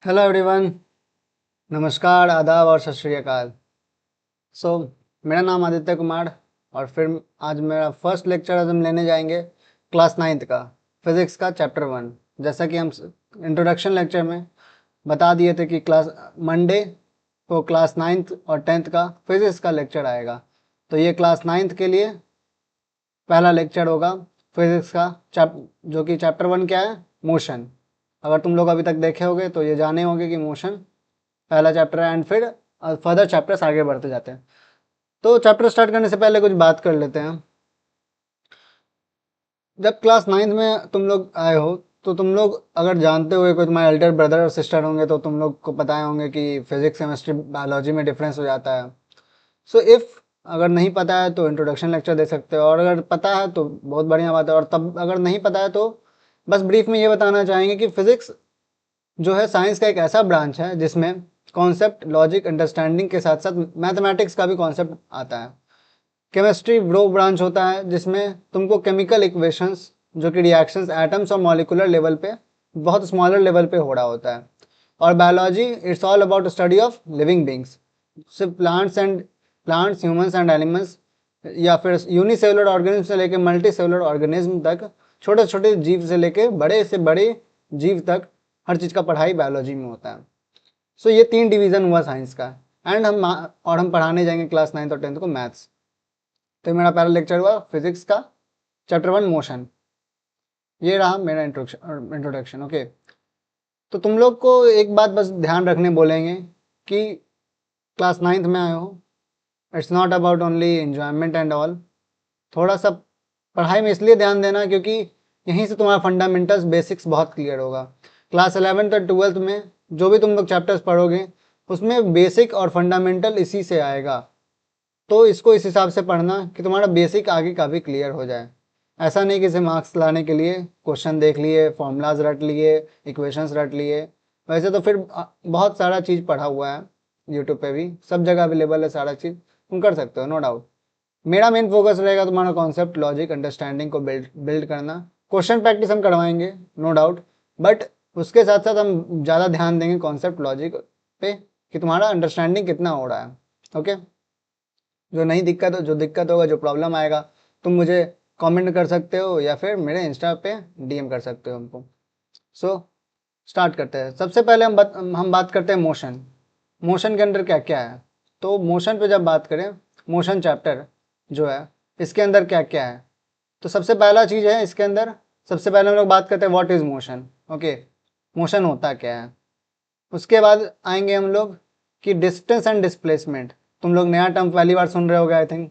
Hello everyone. नमस्कार, आदाब और सत श्री अकाल। सो मेरा नाम आदित्य कुमार और फिर आज मेरा फर्स्ट लेक्चर आज हम लेने जाएंगे क्लास नाइन्थ का फिज़िक्स का चैप्टर 1। जैसा कि हम इंट्रोडक्शन लेक्चर में बता दिए थे कि क्लास मंडे को क्लास नाइन्थ और टेंथ का फिज़िक्स का लेक्चर आएगा, तो ये क्लास नाइन्थ के लिए पहला लेक्चर होगा फिज़िक्स का जो कि चैप्टर 1 क्या है, मोशन। अगर तुम लोग अभी तक देखे होगे तो ये जाने होंगे कि मोशन पहला चैप्टर है एंड फिर फर्दर चैप्टर्स आगे बढ़ते जाते हैं। तो चैप्टर स्टार्ट करने से पहले कुछ बात कर लेते हैं। जब क्लास नाइन्थ में तुम लोग आए हो तो तुम लोग अगर जानते हो कोई तुम्हारे एल्डर ब्रदर और सिस्टर होंगे तो तुम लोग को पता होंगे कि फिजिक्स केमिस्ट्री बायोलॉजी में डिफरेंस हो जाता है। सो इफ़ अगर नहीं पता है तो इंट्रोडक्शन लेक्चर दे सकते हो, और अगर पता है तो बहुत बढ़िया बात है, और तब अगर नहीं पता है तो बस ब्रीफ में ये बताना चाहेंगे कि फिज़िक्स जो है साइंस का एक ऐसा ब्रांच है जिसमें कॉन्सेप्ट, लॉजिक, अंडरस्टैंडिंग के साथ साथ मैथमेटिक्स का भी कॉन्सेप्ट आता है। केमिस्ट्री वो ब्रांच होता है जिसमें तुमको केमिकल इक्वेशंस जो कि रिएक्शंस एटम्स और मॉलिकुलर लेवल पे बहुत स्मॉलर लेवल पे हो रहा होता है। और biology it's all about study of living beings, सिर्फ प्लांट्स, ह्यूमंस एंड एनिमल्स, या फिर यूनिसेलुलर ऑर्गेनिज्म से लेकर मल्टी सेलुलर ऑर्गेनिज्म तक, छोटे छोटे जीव से लेकर बड़े से बड़े जीव तक, हर चीज़ का पढ़ाई बायोलॉजी में होता है। सो ये 3 डिवीज़न हुआ साइंस का। एंड हम पढ़ाने जाएंगे क्लास 9th और 10th को मैथ्स। तो मेरा पहला लेक्चर हुआ फिजिक्स का चैप्टर 1 मोशन। ये रहा मेरा इंट्रोडक्शन। ओके, तो तुम लोग को एक बात बस ध्यान रखने बोलेंगे कि क्लास 9th में आए हो, it's not about only enjoyment and all. थोड़ा सा पढ़ाई में इसलिए ध्यान देना क्योंकि यहीं से तुम्हारा फंडामेंटल्स बेसिक्स बहुत क्लियर होगा। क्लास 11th और 12th में जो भी तुम लोग चैप्टर्स पढ़ोगे उसमें बेसिक और फंडामेंटल इसी से आएगा। तो इसको इस हिसाब से पढ़ना कि तुम्हारा बेसिक आगे का भी क्लियर हो जाए। ऐसा नहीं कि इसे मार्क्स लाने के लिए क्वेश्चन देख लिए, फॉर्मूलाज रट लिए, इक्वेशंस रट लिए। वैसे तो फिर बहुत सारा चीज़ पढ़ा हुआ है, यूट्यूब पे भी सब जगह अवेलेबल है, सारा चीज़ तुम कर सकते हो, नो डाउट। मेरा मेन फोकस रहेगा तुम्हारा कॉन्सेप्ट, लॉजिक, अंडरस्टैंडिंग को बिल्ड बिल्ड करना। क्वेश्चन प्रैक्टिस हम करवाएंगे, नो डाउट, बट उसके साथ साथ हम ज़्यादा ध्यान देंगे कॉन्सेप्ट लॉजिक पे कि तुम्हारा अंडरस्टैंडिंग कितना हो रहा है। ओके, जो दिक्कत होगा, जो प्रॉब्लम आएगा, तुम मुझे कमेंट कर सकते हो या फिर मेरे इंस्टा पे डीएम कर सकते हो हमको। सो स्टार्ट करते हैं। सबसे पहले हम बात करते हैं मोशन। मोशन के अंदर क्या क्या है। तो मोशन पे जब बात करें, मोशन चैप्टर जो है इसके अंदर क्या क्या है, तो सबसे पहला चीज़ है इसके अंदर, सबसे पहले हम लोग बात करते हैं what is motion. Okay, motion होता क्या है। उसके बाद आएंगे हम लोग कि डिस्टेंस एंड डिस्प्लेसमेंट। तुम लोग नया टर्म पहली बार सुन रहे होगे I think,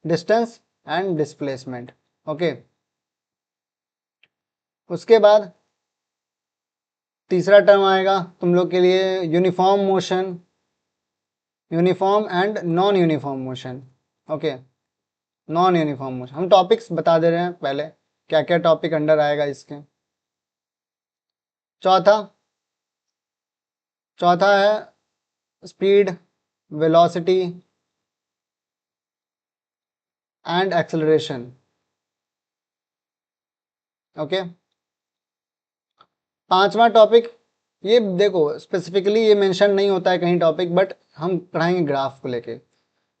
distance and displacement. Okay, उसके बाद तीसरा टर्म आएगा तुम लोग के लिए uniform motion, uniform and non uniform motion. Okay, non uniform motion हम टॉपिक्स बता दे रहे हैं पहले, क्या क्या टॉपिक अंडर आएगा इसके। चौथा चौथा है speed, velocity and acceleration. Okay, पांचवा टॉपिक, ये देखो स्पेसिफिकली ये मेंशन नहीं होता है कहीं टॉपिक, बट हम पढ़ाएंगे ग्राफ को लेके।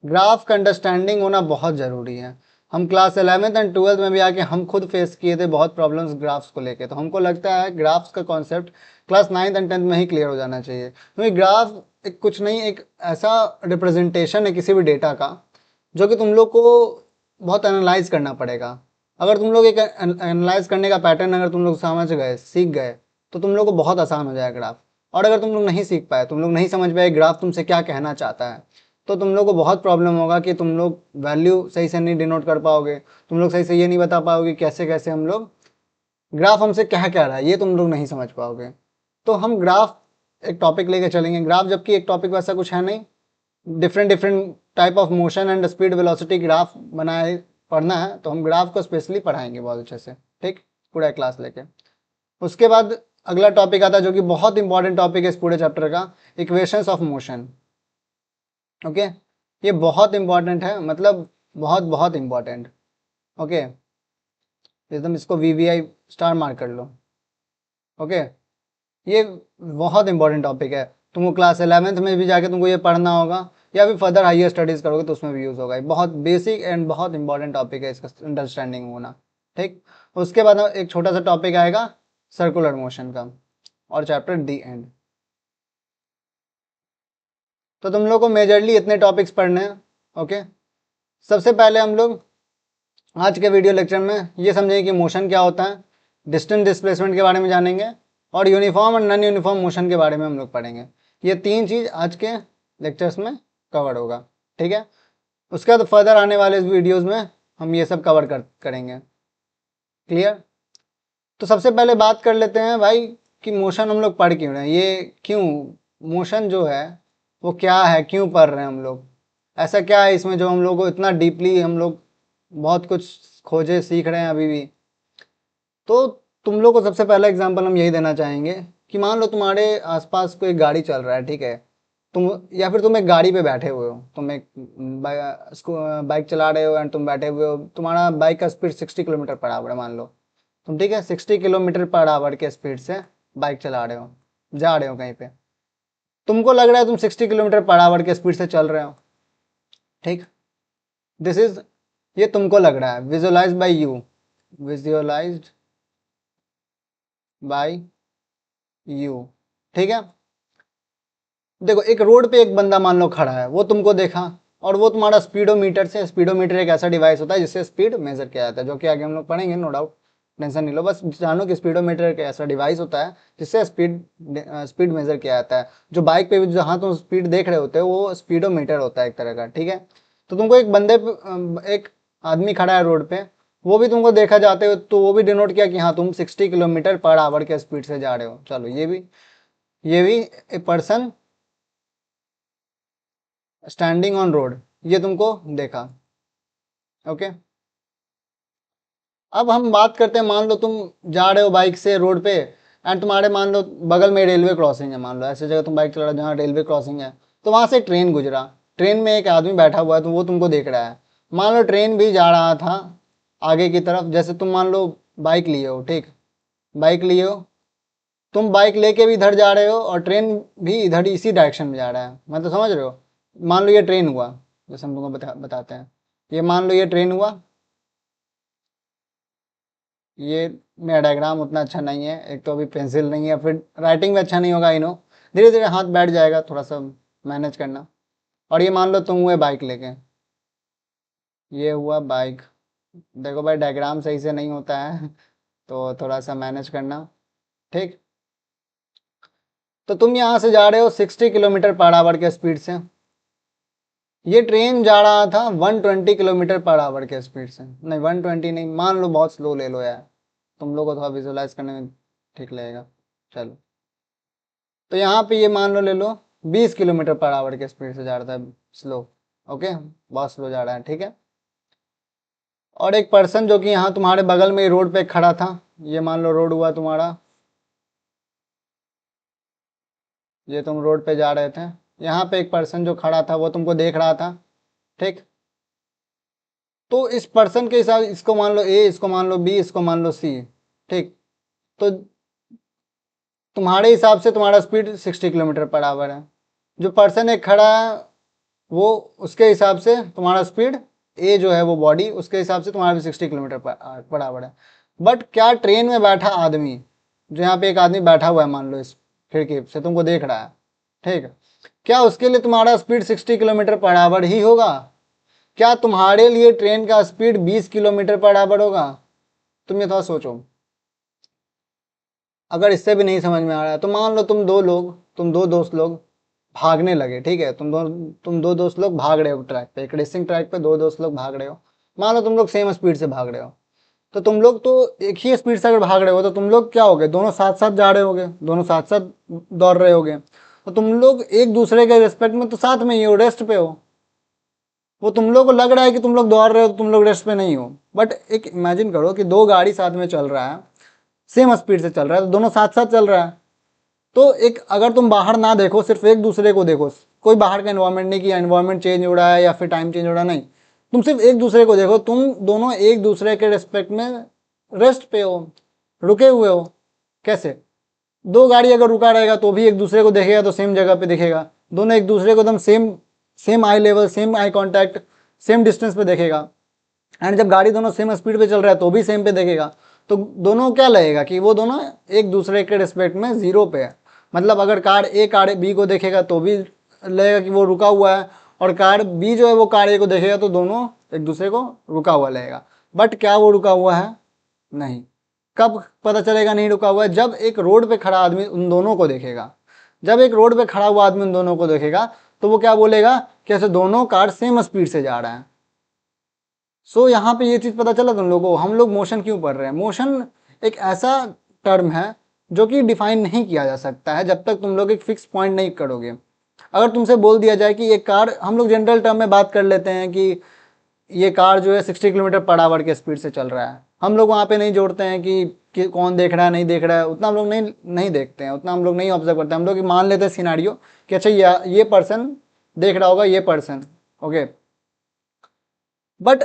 ग्राफ का अंडरस्टैंडिंग होना बहुत ज़रूरी है। हम क्लास 11th एंड 12th में भी आके हम खुद फेस किए थे बहुत प्रॉब्लम्स ग्राफ्स को लेके, तो हमको लगता है ग्राफ्स का concept class 9th and 10th में ही क्लियर हो जाना चाहिए, क्योंकि ग्राफ एक कुछ नहीं, एक ऐसा रिप्रेजेंटेशन है किसी भी डेटा का जो कि तुम लोग को बहुत एनालाइज करना पड़ेगा। अगर तुम लोग एक एनालाइज करने का पैटर्न अगर तुम लोग समझ गए, सीख गए, तो तुम लोग को बहुत आसान हो जाएगा ग्राफ। और अगर तुम लोग नहीं सीख पाए, तुम लोग नहीं समझ पाए ग्राफ तुमसे क्या कहना चाहता है, तो तुम लोग को बहुत प्रॉब्लम होगा कि तुम लोग वैल्यू सही से नहीं डिनोट कर पाओगे, तुम लोग सही से ये नहीं बता पाओगे कैसे कैसे हम लोग ग्राफ हमसे क्या कह रहा है, ये तुम लोग नहीं समझ पाओगे। तो हम ग्राफ एक टॉपिक लेके चलेंगे। ग्राफ जबकि एक टॉपिक वैसा कुछ है नहीं, different different type of motion and speed velocity graph बनाए पढ़ना है, तो हम ग्राफ को स्पेशली पढ़ाएंगे बहुत अच्छे से, ठीक, पूरा क्लास लेके। उसके बाद अगला टॉपिक आता है जो कि बहुत इंपॉर्टेंट टॉपिक है इस पूरे चैप्टर का, इक्वेशंस ऑफ मोशन। ओके, ये बहुत इंपॉर्टेंट है, मतलब बहुत बहुत इंपॉर्टेंट। ओके, एकदम इसको वीवीआई स्टार मार्क कर लो। ओके, ये बहुत इंपॉर्टेंट टॉपिक है, तुमको क्लास 11th में भी जाके तुमको ये पढ़ना होगा, या फिर फर्दर हायर स्टडीज़ करोगे तो उसमें भी यूज़ होगा। ये बहुत बेसिक एंड बहुत इंपॉर्टेंट टॉपिक है, इसका अंडरस्टैंडिंग होना। ठीक, उसके बाद एक छोटा सा टॉपिक आएगा सर्कुलर मोशन का, और चैप्टर दी एंड। तो तुम लोग को मेजरली इतने टॉपिक्स पढ़ने हैं। ओके, सबसे पहले हम लोग आज के वीडियो लेक्चर में ये समझेंगे कि मोशन क्या होता है, डिस्टेंस डिस्प्लेसमेंट के बारे में जानेंगे, और यूनिफॉर्म और नॉन यूनिफॉर्म मोशन के बारे में हम लोग पढ़ेंगे। ये तीन चीज़ आज के लेक्चर्स में कवर होगा। ठीक है, उसके बाद फर्दर आने वाले वीडियोज़ में हम ये सब कवर करेंगे। क्लियर? तो सबसे पहले बात कर लेते हैं भाई कि मोशन हम लोग पढ़ क्यों रहे हैं, ये क्यों मोशन जो है वो क्या है, क्यों पढ़ रहे हैं हम लोग, ऐसा क्या है इसमें जो हम लोग को इतना डीपली हम लोग बहुत कुछ खोजे सीख रहे हैं अभी भी। तो तुम लोग को सबसे पहला एग्जांपल हम यही देना चाहेंगे कि मान लो तुम्हारे आसपास कोई गाड़ी चल रहा है, ठीक है, तुम या फिर तुम एक गाड़ी पे बैठे हुए हो, तुम एक बाइक चला रहे हो एंड तुम बैठे हुए हो, तुम्हारा बाइक का स्पीड 60 किलोमीटर पर आवर है मान लो तुम, ठीक है, 60 किलोमीटर पर आवर के स्पीड से बाइक चला रहे हो, जा रहे हो कहीं पे, तुमको लग रहा है तुम 60 किलोमीटर पर आवर के स्पीड से चल रहे हो। ठीक, दिस इज, ये तुमको लग रहा है, visualise by you, visualised by you. ठीक है, देखो एक रोड पे एक बंदा मान लो खड़ा है, वो तुमको देखा, और वो तुम्हारा स्पीडोमीटर से, स्पीडोमीटर एक ऐसा डिवाइस होता है जिससे स्पीड मेजर किया जाता है, जो कि आगे हम लोग पढ़ेंगे, नो डाउट, टेंशन नहीं लो, बस जानो कि स्पीडोमीटर एक ऐसा डिवाइस होता है जिससे स्पीड मेजर किया जाता है। जो बाइक पे भी जहाँ तुम स्पीड देख रहे होते हो वो स्पीडोमीटर होता है एक तरह का। ठीक है, तो तुमको एक बंदे एक आदमी खड़ा है रोड पे, वो भी तुमको देखा जाते हो तो वो भी डिनोट किया कि हाँ तुम 60 किलोमीटर पर आवर के स्पीड से जा रहे हो। चलो ये भी a person standing on road, ये तुमको देखा। ओके, अब हम बात करते हैं, मान लो तुम जा रहे हो बाइक से रोड पे, एंड तुम्हारे मान लो बगल में रेलवे क्रॉसिंग है, मान लो ऐसी जगह तुम बाइक चला रहे हो जहाँ रेलवे क्रॉसिंग है, तो वहां से ट्रेन गुजरा, ट्रेन में एक आदमी बैठा हुआ है तो वो तुमको देख रहा है। मान लो ट्रेन भी जा रहा था आगे की तरफ, जैसे तुम मान लो बाइक लिए हो, ठीक, बाइक लिए हो, तुम बाइक लेके भी इधर जा रहे हो और ट्रेन भी इधर इसी डायरेक्शन में जा रहा है, मतलब समझ रहे हो। मान लो ये ट्रेन हुआ, जैसे हम तुमको बताते हैं, ये मान लो ये ट्रेन हुआ, ये मेरा डायग्राम उतना अच्छा नहीं है, एक तो अभी पेंसिल नहीं है, फिर राइटिंग भी अच्छा नहीं होगा, नो, धीरे धीरे हाथ बैठ जाएगा, थोड़ा सा मैनेज करना। और ये मान लो तुम हुए बाइक लेके, ये हुआ बाइक, देखो भाई डायग्राम सही से नहीं होता है तो थोड़ा सा मैनेज करना। ठीक, तो तुम यहाँ से जा रहे हो 60 किलोमीटर पर आवर के स्पीड से, ये ट्रेन जा रहा था 120 किलोमीटर पर आवर के स्पीड से, नहीं 120 नहीं, मान लो बहुत स्लो ले लो यार, तुम लोग को थोड़ा विजुअलाइज करने में ठीक लगेगा। चलो, तो यहाँ पे ये मान लो ले लो 20 किलोमीटर पर आवर के स्पीड से जा रहा था, स्लो। ओके, बहुत स्लो जा रहा है, ठीक है। और एक पर्सन जो कि यहाँ तुम्हारे बगल में रोड पे खड़ा था, ये मान लो रोड हुआ तुम्हारा, ये तुम रोड पे जा रहे थे, यहाँ पे एक पर्सन जो खड़ा था वो तुमको देख रहा था। ठीक, तो इस पर्सन के हिसाब, इसको मान लो ए, इसको मान लो बी, इसको मान लो सी। ठीक, तो तुम्हारे हिसाब से तुम्हारा स्पीड 60 किलोमीटर पर आवर है, जो पर्सन एक खड़ा है वो, उसके हिसाब से तुम्हारा स्पीड, ए जो है वो बॉडी, उसके हिसाब से तुम्हारा भी 60 किलोमीटर पर आवर है। बट क्या ट्रेन में बैठा आदमी, जो यहाँ पे एक आदमी बैठा हुआ है मान लो इस खिड़की से तुमको देख रहा है, ठीक है, क्या उसके लिए तुम्हारा स्पीड 60 किलोमीटर पर आवर ही होगा? क्या तुम्हारे लिए ट्रेन का स्पीड 20 किलोमीटर पर आवर होगा? तुम ये थोड़ा सोचो। अगर इससे भी नहीं समझ में आ रहा है तो मान लो तुम दो दोस्त लोग भागने लगे, ठीक है, तुम दो दोस्त लोग भाग रहे हो ट्रैक पे, एक रेसिंग ट्रैक पे दो दोस्त लोग भाग रहे हो, मान लो तुम लोग सेम स्पीड से भाग रहे हो, तो तुम लोग तो एक ही स्पीड से अगर भाग रहे हो तो तुम लोग क्या हो गए, दोनों साथ साथ जा रहे होगे, दोनों साथ साथ दौड़ रहे होगे, तो तुम लोग एक दूसरे के रिस्पेक्ट में तो साथ में ही हो, रेस्ट पे हो। वो तुम लोग को लग रहा है कि तुम लोग दौड़ रहे हो, तुम लोग रेस्ट पे नहीं हो, बट एक इमेजिन करो कि दो गाड़ी साथ में चल रहा है, सेम स्पीड से चल रहा है, तो दोनों साथ साथ चल रहा है, तो एक अगर तुम बाहर ना देखो, सिर्फ एक दूसरे को देखो, कोई बाहर का एनवायरनमेंट नहीं, कि एनवायरनमेंट चेंज हो रहा है या फिर टाइम चेंज हो रहा है, नहीं, तुम सिर्फ एक दूसरे को देखो, तुम दोनों एक दूसरे के रिस्पेक्ट में रेस्ट पे हो, रुके हुए हो। कैसे? दो गाड़ी अगर रुका रहेगा तो भी एक दूसरे को देखेगा तो सेम जगह पे दिखेगा, दोनों एक दूसरे को एकदम same same eye level, same eye contact, same distance पे देखेगा। एंड जब गाड़ी दोनों सेम स्पीड पे चल रहा है तो भी सेम पे देखेगा। तो दोनों क्या लगेगा कि वो दोनों एक दूसरे के रिस्पेक्ट में जीरो पे है। मतलब अगर कार बी को देखेगा तो भी लगेगा कि वो रुका हुआ है, और कार बी जो है वो कार ए को देखेगा तो दोनों एक दूसरे को रुका हुआ लगेगा। बट क्या वो रुका हुआ है? नहीं। कब पता चलेगा नहीं रुका हुआ है? जब एक रोड पे खड़ा आदमी उन दोनों को देखेगा। जब एक रोड पे खड़ा हुआ आदमी उन दोनों को देखेगा तो वो क्या बोलेगा कि ऐसे दोनों कार सेम स्पीड से जा रहा है। सो यहाँ पे ये चीज पता चला तुम लोगों को हम लोग मोशन क्यों पढ़ रहे हैं। मोशन एक ऐसा टर्म है जो कि डिफाइन नहीं किया जा सकता है जब तक तुम लोग एक फिक्स पॉइंट नहीं करोगे। अगर तुमसे बोल दिया जाए कि एक कार, हम लोग जनरल टर्म में बात कर लेते हैं कि ये कार जो है 60 किलोमीटर पर आवर के स्पीड से चल रहा है, हम लोग वहाँ पे नहीं जोड़ते हैं कि कौन देख रहा है नहीं देख रहा है, उतना हम लोग नहीं देखते हैं, उतना हम लोग नहीं ऑब्जर्व करते हैं। हम लोग मान लेते हैं सिनारियो कि अच्छा ये पर्सन देख रहा होगा, ये पर्सन, ओके। बट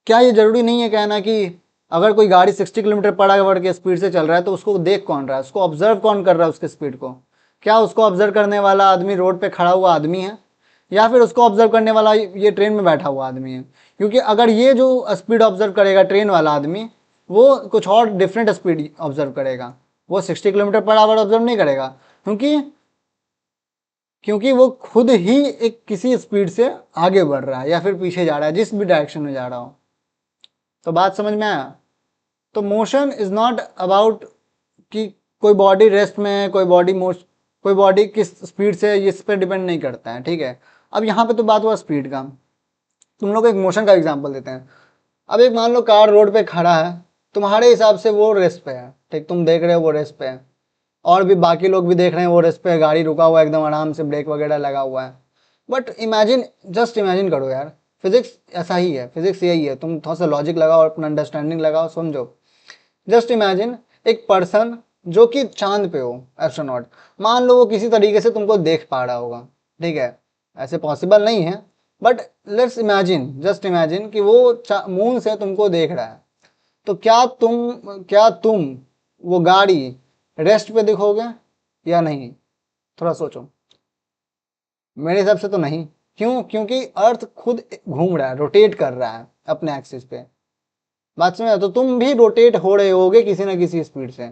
क्या ये जरूरी नहीं है कहना कि अगर कोई गाड़ी 60 किलोमीटर पर आवर के स्पीड से चल रहा है तो उसको देख कौन रहा है, उसको ऑब्जर्व कौन कर रहा है उसके स्पीड को? क्या उसको ऑब्जर्व करने वाला आदमी रोड पे खड़ा हुआ आदमी है, या फिर उसको ऑब्जर्व करने वाला ये ट्रेन में बैठा हुआ आदमी है? क्योंकि अगर ये जो स्पीड ऑब्जर्व करेगा ट्रेन वाला आदमी, वो कुछ और डिफरेंट स्पीड ऑब्जर्व करेगा, वो 60 किलोमीटर पर आवर ऑब्जर्व नहीं करेगा। क्योंकि वो खुद ही एक किसी स्पीड से आगे बढ़ रहा है या फिर पीछे जा रहा है, जिस भी डायरेक्शन में जा रहा हो। तो बात समझ में आया? तो मोशन इज नॉट अबाउट कि कोई बॉडी रेस्ट में है, कोई बॉडी किस स्पीड से, इस पर डिपेंड नहीं करता है, ठीक है। अब यहाँ पे तो बात हुआ स्पीड का, तुम लोग एक मोशन का एग्जांपल देते हैं। अब एक मान लो कार रोड पे खड़ा है, तुम्हारे हिसाब से वो रेस्ट पे है, ठीक, तुम देख रहे हो वो रेस्ट पे है, और भी बाकी लोग भी देख रहे हैं वो रेस्ट पे है, गाड़ी रुका हुआ है एकदम आराम से, ब्रेक वगैरह लगा हुआ है। बट इमेजिन, जस्ट इमेजिन करो यार, फिजिक्स ऐसा ही है, फिजिक्स यही है, तुम थोड़ा सा लॉजिक लगाओ और अपना अंडरस्टैंडिंग लगाओ, समझो। जस्ट इमेजिन एक पर्सन जो कि चांद पे हो, एस्ट्रोनॉट, मान लो वो किसी तरीके से तुमको देख पा रहा होगा, ठीक है, ऐसे पॉसिबल नहीं है, but let's imagine, just imagine कि वो मून से तुमको देख रहा है। तो क्या तुम वो गाड़ी रेस्ट पे दिखोगे या नहीं? थोड़ा सोचो। मेरे हिसाब से तो नहीं। क्यों? क्योंकि अर्थ खुद घूम रहा है, रोटेट कर रहा है अपने एक्सिस पे। बात समझ? तो तुम भी रोटेट हो रहे होगे किसी ना किसी स्पीड से,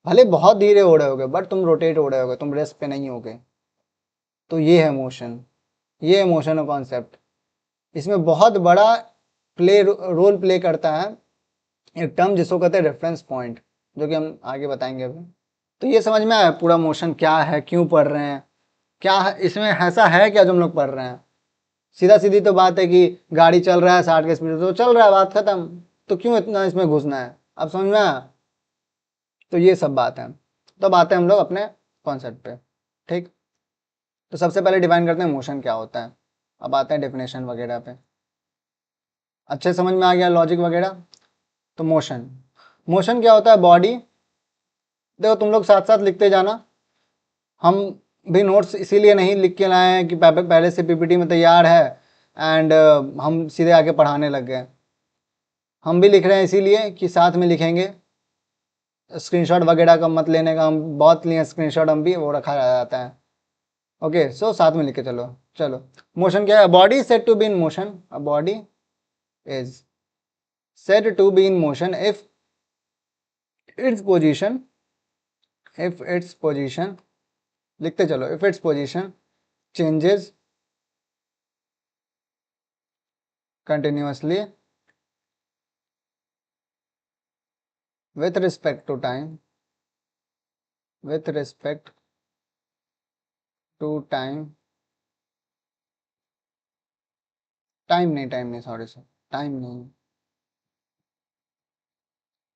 भले बहुत धीरे हो रहे होगे बट तुम रोटेट हो रहे होगे, तुम रेस्ट पे नहीं होगे। तो ये है मोशन, ये है मोशन का कॉन्सेप्ट। इसमें बहुत बड़ा रोल प्ले करता है एक टर्म जिसको कहते हैं रेफरेंस पॉइंट, जो कि हम आगे बताएंगे अभी। तो ये समझ में आया पूरा मोशन क्या है, क्यों पढ़ रहे हैं, क्या है इसमें, ऐसा है क्या जो हम लोग पढ़ रहे हैं? सीधा सीधी तो बात है कि गाड़ी चल रहा है 60 के स्पीड से, तो चल रहा है, बात खत्म। तो क्यों इतना इसमें घुसना है? अब समझ में आया? तो ये सब बात है। तो अब आते हैं हम लोग अपने कॉन्सेप्ट पे, ठीक। तो सबसे पहले डिफाइन करते हैं मोशन क्या होता है, अब आते हैं डेफिनेशन वगैरह पे। अच्छे समझ में आ गया लॉजिक वगैरह? तो मोशन, मोशन क्या होता है? बॉडी, देखो तुम लोग साथ साथ लिखते जाना, हम भी नोट्स इसीलिए नहीं लिख के लाए हैं कि पहले से पीपीटी में तैयार है एंड हम सीधे आके पढ़ाने लग गए। हम भी लिख रहे हैं इसीलिए कि साथ में लिखेंगे, स्क्रीनशॉट वगैरह का मत लेने का, हम बहुत लिए स्क्रीनशॉट, हम भी वो रखा जाता है। ओके, सो साथ में लिख के चलो। चलो, मोशन क्या है? Body said to be in motion, a body is said to be in motion its position if its position लिखते चलो, if its position changes continuously with respect to time, with respect to time नहीं sorry sir, time नहीं,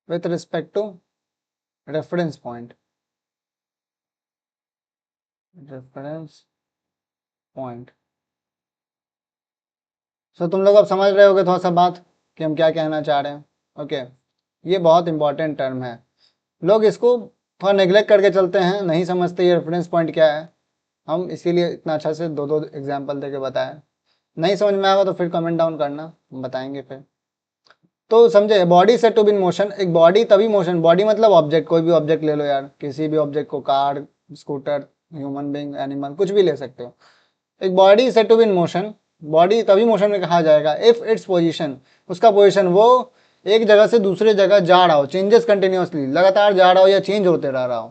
with respect to reference point, reference point। सो तुम लोग अब समझ रहे होगे थोड़ा सा बात कि हम क्या कहना चाह रहे हैं। ओके, ये बहुत इंपॉर्टेंट टर्म है, लोग इसको थोड़ा नेग्लेक्ट करके चलते हैं, नहीं समझते ये रेफरेंस पॉइंट क्या है। हम इसीलिए इतना अच्छा से दो दो एग्जाम्पल देके बताया। नहीं समझ में आएगा तो फिर कमेंट डाउन करना, हम बताएंगे फिर। तो समझे, body said to be in motion, एक बॉडी तभी मोशन, बॉडी मतलब ऑब्जेक्ट, कोई भी ऑब्जेक्ट ले लो यार, किसी भी ऑब्जेक्ट को, car, scooter, human being, animal, कुछ भी ले सकते हो। एक body said to be in motion, body तभी मोशन में कहा जाएगा इफ इट्स पोजीशन, उसका पोजीशन, वो एक जगह से दूसरे जगह जा रहा हो, चेंजेस कंटिन्यूअसली, लगातार जा रहा हो या चेंज होते रह रहा हो,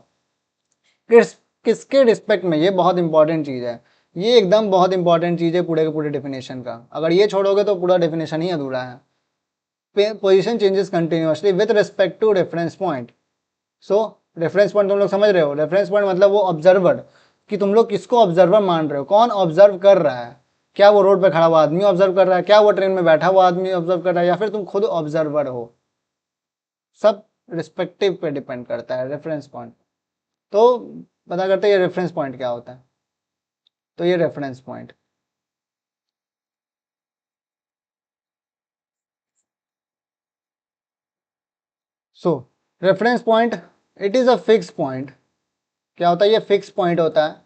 किस किसके रिस्पेक्ट में, ये बहुत इंपॉर्टेंट चीज है, ये एकदम बहुत इंपॉर्टेंट चीज है पूरे के पूरे डेफिनेशन का, अगर ये छोड़ोगे तो पूरा डेफिनेशन ही अधूरा है। Position changes continuously with respect to reference point. So reference point तुम लोग समझ रहे हो, रेफरेंस पॉइंट मतलब वो ऑब्जर्वर, कि तुम लोग किसको ऑब्जर्वर मान रहे हो, कौन ऑब्जर्व कर रहा है, क्या वो रोड पे खड़ा हुआ आदमी ऑब्जर्व कर रहा है, क्या वो ट्रेन में बैठा हुआ आदमी ऑब्जर्व कर रहा है, या फिर तुम खुद ऑब्जर्वर हो, सब रिस्पेक्टिव पे डिपेंड करता है रेफरेंस पॉइंट। तो पता करते हैं ये रेफरेंस पॉइंट क्या होता है। तो ये reference point, so reference point, it is a fix point. क्या होता है, ये फिक्स पॉइंट होता है,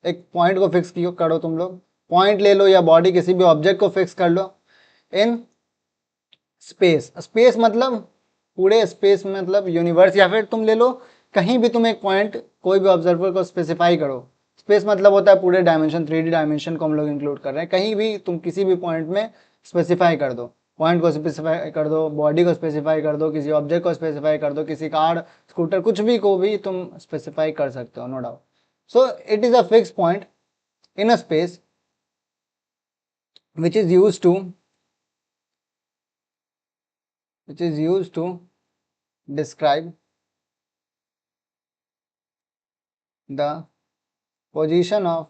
एक पॉइंट को फिक्स करो तुम लोग, पॉइंट ले लो या बॉडी, किसी भी ऑब्जेक्ट को फिक्स कर लो इन स्पेस, स्पेस मतलब पूरे स्पेस में, मतलब यूनिवर्स, या फिर तुम ले लो कहीं भी, तुम एक पॉइंट कोई भी ऑब्जर्वर को स्पेसिफाई करो, स्पेस मतलब होता है पूरे डायमेंशन, 3D डायमेंशन को हम लोग इंक्लूड कर रहे हैं, कहीं भी तुम किसी भी पॉइंट में स्पेसिफाई कर दो, पॉइंट को स्पेसिफाई कर दो, बॉडी को स्पेसिफाई कर दो, किसी ऑब्जेक्ट को स्पेसिफाई कर दो, किसी कार, स्कूटर, कुछ भी को भी तुम स्पेसिफाई कर सकते हो, no doubt. So it is a fix point in a space which is used to describe the position of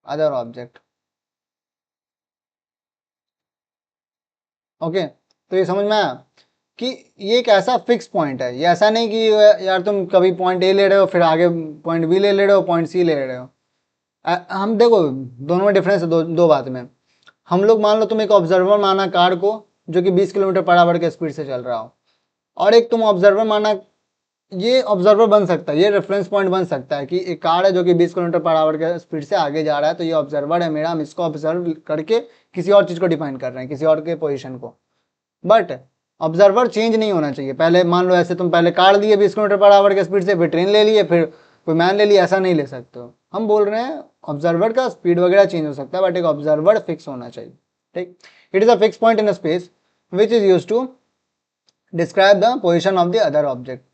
other object। Okay, तो ये समझ में आया कि ये एक ऐसा फिक्स पॉइंट है, ये ऐसा नहीं कि यार तुम कभी पॉइंट ए ले रहे हो फिर आगे पॉइंट बी ले ले रहे हो, पॉइंट सी ले रहे हो। हम देखो दोनों में डिफरेंस है, दो बात में। हम लोग मान लो तुम एक ऑब्जर्वर माना कार को, जो कि 20 किलोमीटर पर आवर के स्पीड से चल रहा हो, और एक तुम ऑब्जर्वर माना, ये ऑब्जर्वर बन सकता है, ये रेफरेंस पॉइंट बन सकता है कि एक कार है जो कि 20 किलोमीटर पर आवर के स्पीड से आगे जा रहा है, तो ये ऑब्जर्वर है मेरा, हम इसको ऑब्जर्व करके किसी और चीज को डिफाइन कर रहे हैं, किसी और के पोजीशन को। बट ऑब्जर्वर चेंज नहीं होना चाहिए, पहले मान लो ऐसे तुम पहले कार लिए 20 किलोमीटर पर आवर के स्पीड से, फिर ट्रेन ले लिए, फिर कोई मैन ले लिया, ऐसा नहीं ले सकते हो। हम बोल रहे हैं ऑब्जर्वर का स्पीड वगैरह चेंज हो सकता है, बट एक ऑब्जर्वर फिक्स होना चाहिए। ठीक, it is a fix point in space which is use to describe the position of the other object.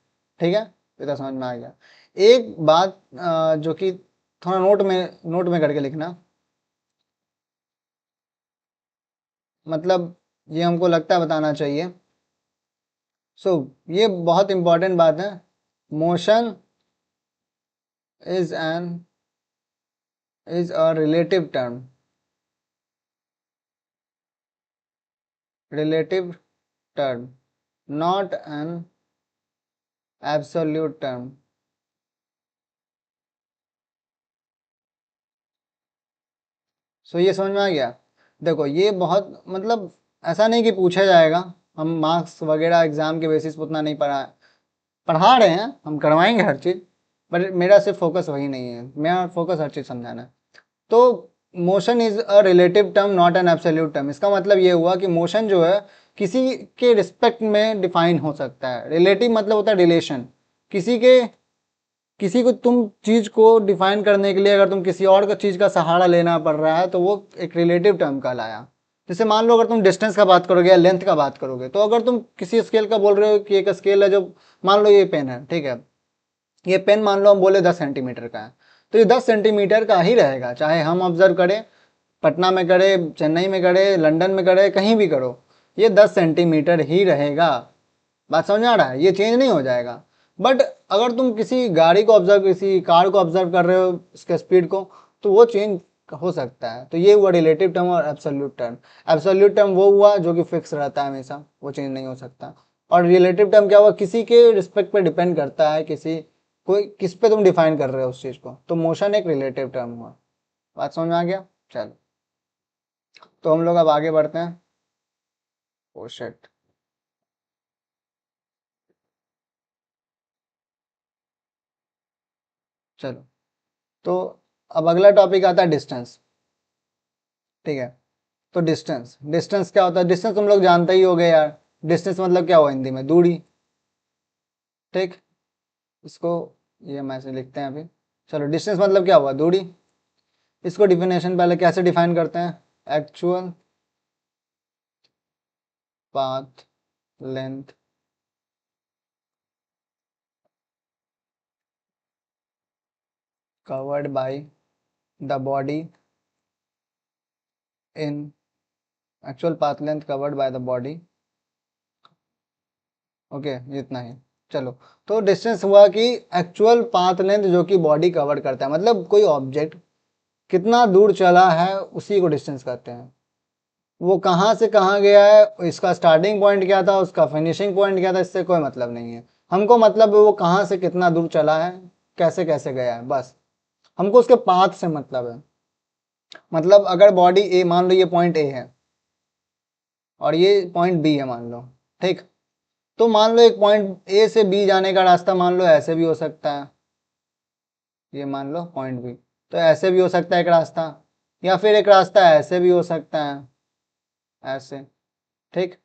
ठीक है, ये तो समझ में आ गया। एक बात जो कि थोड़ा नोट में करके लिखना, मतलब ये हमको लगता है बताना चाहिए। सो ये बहुत इंपॉर्टेंट बात है, motion is an is a relative term, relative term, not an absolute term. So ये समझ में आ गया। देखो ये बहुत, मतलब ऐसा नहीं कि पूछा जाएगा, हम मार्क्स वगैरह एग्जाम के बेसिस पे उतना नहीं पढ़ा रहे हैं, हम करवाएंगे हर चीज़, पर मेरा सिर्फ फोकस वही नहीं है, मेरा फोकस हर चीज़ समझाना है। तो motion is a relative term not an absolute term, इसका मतलब ये हुआ कि मोशन जो है किसी के रिस्पेक्ट में डिफाइन हो सकता है, रिलेटिव मतलब होता है रिलेशन, किसी के, किसी को तुम चीज को डिफाइन करने के लिए अगर तुम किसी और का चीज का सहारा लेना पड़ रहा है तो वो एक रिलेटिव टर्म कहलाया। जैसे मान लो अगर तुम डिस्टेंस का बात करोगे या लेंथ का बात करोगे, तो अगर तुम किसी स्केल का बोल रहे हो कि एक स्केल है जो, मान लो ये पेन है, ठीक है, ये पेन मान लो हम बोले 10 सेंटीमीटर का है, तो ये 10 सेंटीमीटर का ही रहेगा, चाहे हम ऑब्जर्व करें, पटना में करे, चेन्नई में करे, लंदन में करे, कहीं भी करो, ये 10 सेंटीमीटर ही रहेगा। बात समझ में आ रहा है, ये चेंज नहीं हो जाएगा। बट अगर तुम किसी गाड़ी को ऑब्जर्व, किसी कार को ऑब्जर्व कर रहे हो, इसके स्पीड को, तो वो चेंज हो सकता है। तो ये हुआ रिलेटिव टर्म और एब्सोल्यूट टर्म। एब्सोल्यूट टर्म वो हुआ जो कि फिक्स रहता है हमेशा, वो चेंज नहीं हो सकता। और रिलेटिव टर्म क्या हुआ, किसी के रिस्पेक्ट पे डिपेंड करता है, किसी कोई किस पे तुम डिफाइन कर रहे हो उस चीज को, तो मोशन एक रिलेटिव टर्म हुआ। बात समझ में आ गया, चलो तो हम लोग अब आगे बढ़ते हैं। ओ शिट, चलो तो अब अगला टॉपिक आता है डिस्टेंस। ठीक है, तो डिस्टेंस, डिस्टेंस क्या होता है? डिस्टेंस तुम लोग जानते ही होगे यार, डिस्टेंस मतलब क्या हुआ हिंदी में? दूरी। ठीक, इसको ये हम ऐसे लिखते हैं अभी। चलो, डिस्टेंस मतलब क्या हुआ? दूरी। इसको डिफिनेशन पहले कैसे डिफाइन करते हैं? Actual path length covered by the body in actual path length covered by the body। Okay, इतना ही। चलो, तो डिस्टेंस हुआ कि एक्चुअल पाथ लेंथ जो कि बॉडी कवर करता है, मतलब कोई ऑब्जेक्ट कितना दूर चला है उसी को डिस्टेंस कहते हैं। वो कहाँ से कहाँ गया है, इसका स्टार्टिंग पॉइंट क्या था, उसका फिनिशिंग पॉइंट क्या था, इससे कोई मतलब नहीं है। हमको मतलब है वो कहाँ से कितना दूर चला है, कैसे कैसे गया है, बस हमको उसके पाथ से मतलब है। मतलब अगर बॉडी ए, मान लो ये पॉइंट ए है और ये पॉइंट बी है मान लो, ठीक। तो मान लो एक पॉइंट ए से बी जाने का रास्ता मान लो ऐसे भी हो सकता है, ये मान लो पॉइंट बी, तो ऐसे भी हो सकता है एक रास्ता, या फिर एक रास्ता ऐसे भी हो सकता है, ऐसे, ठीक।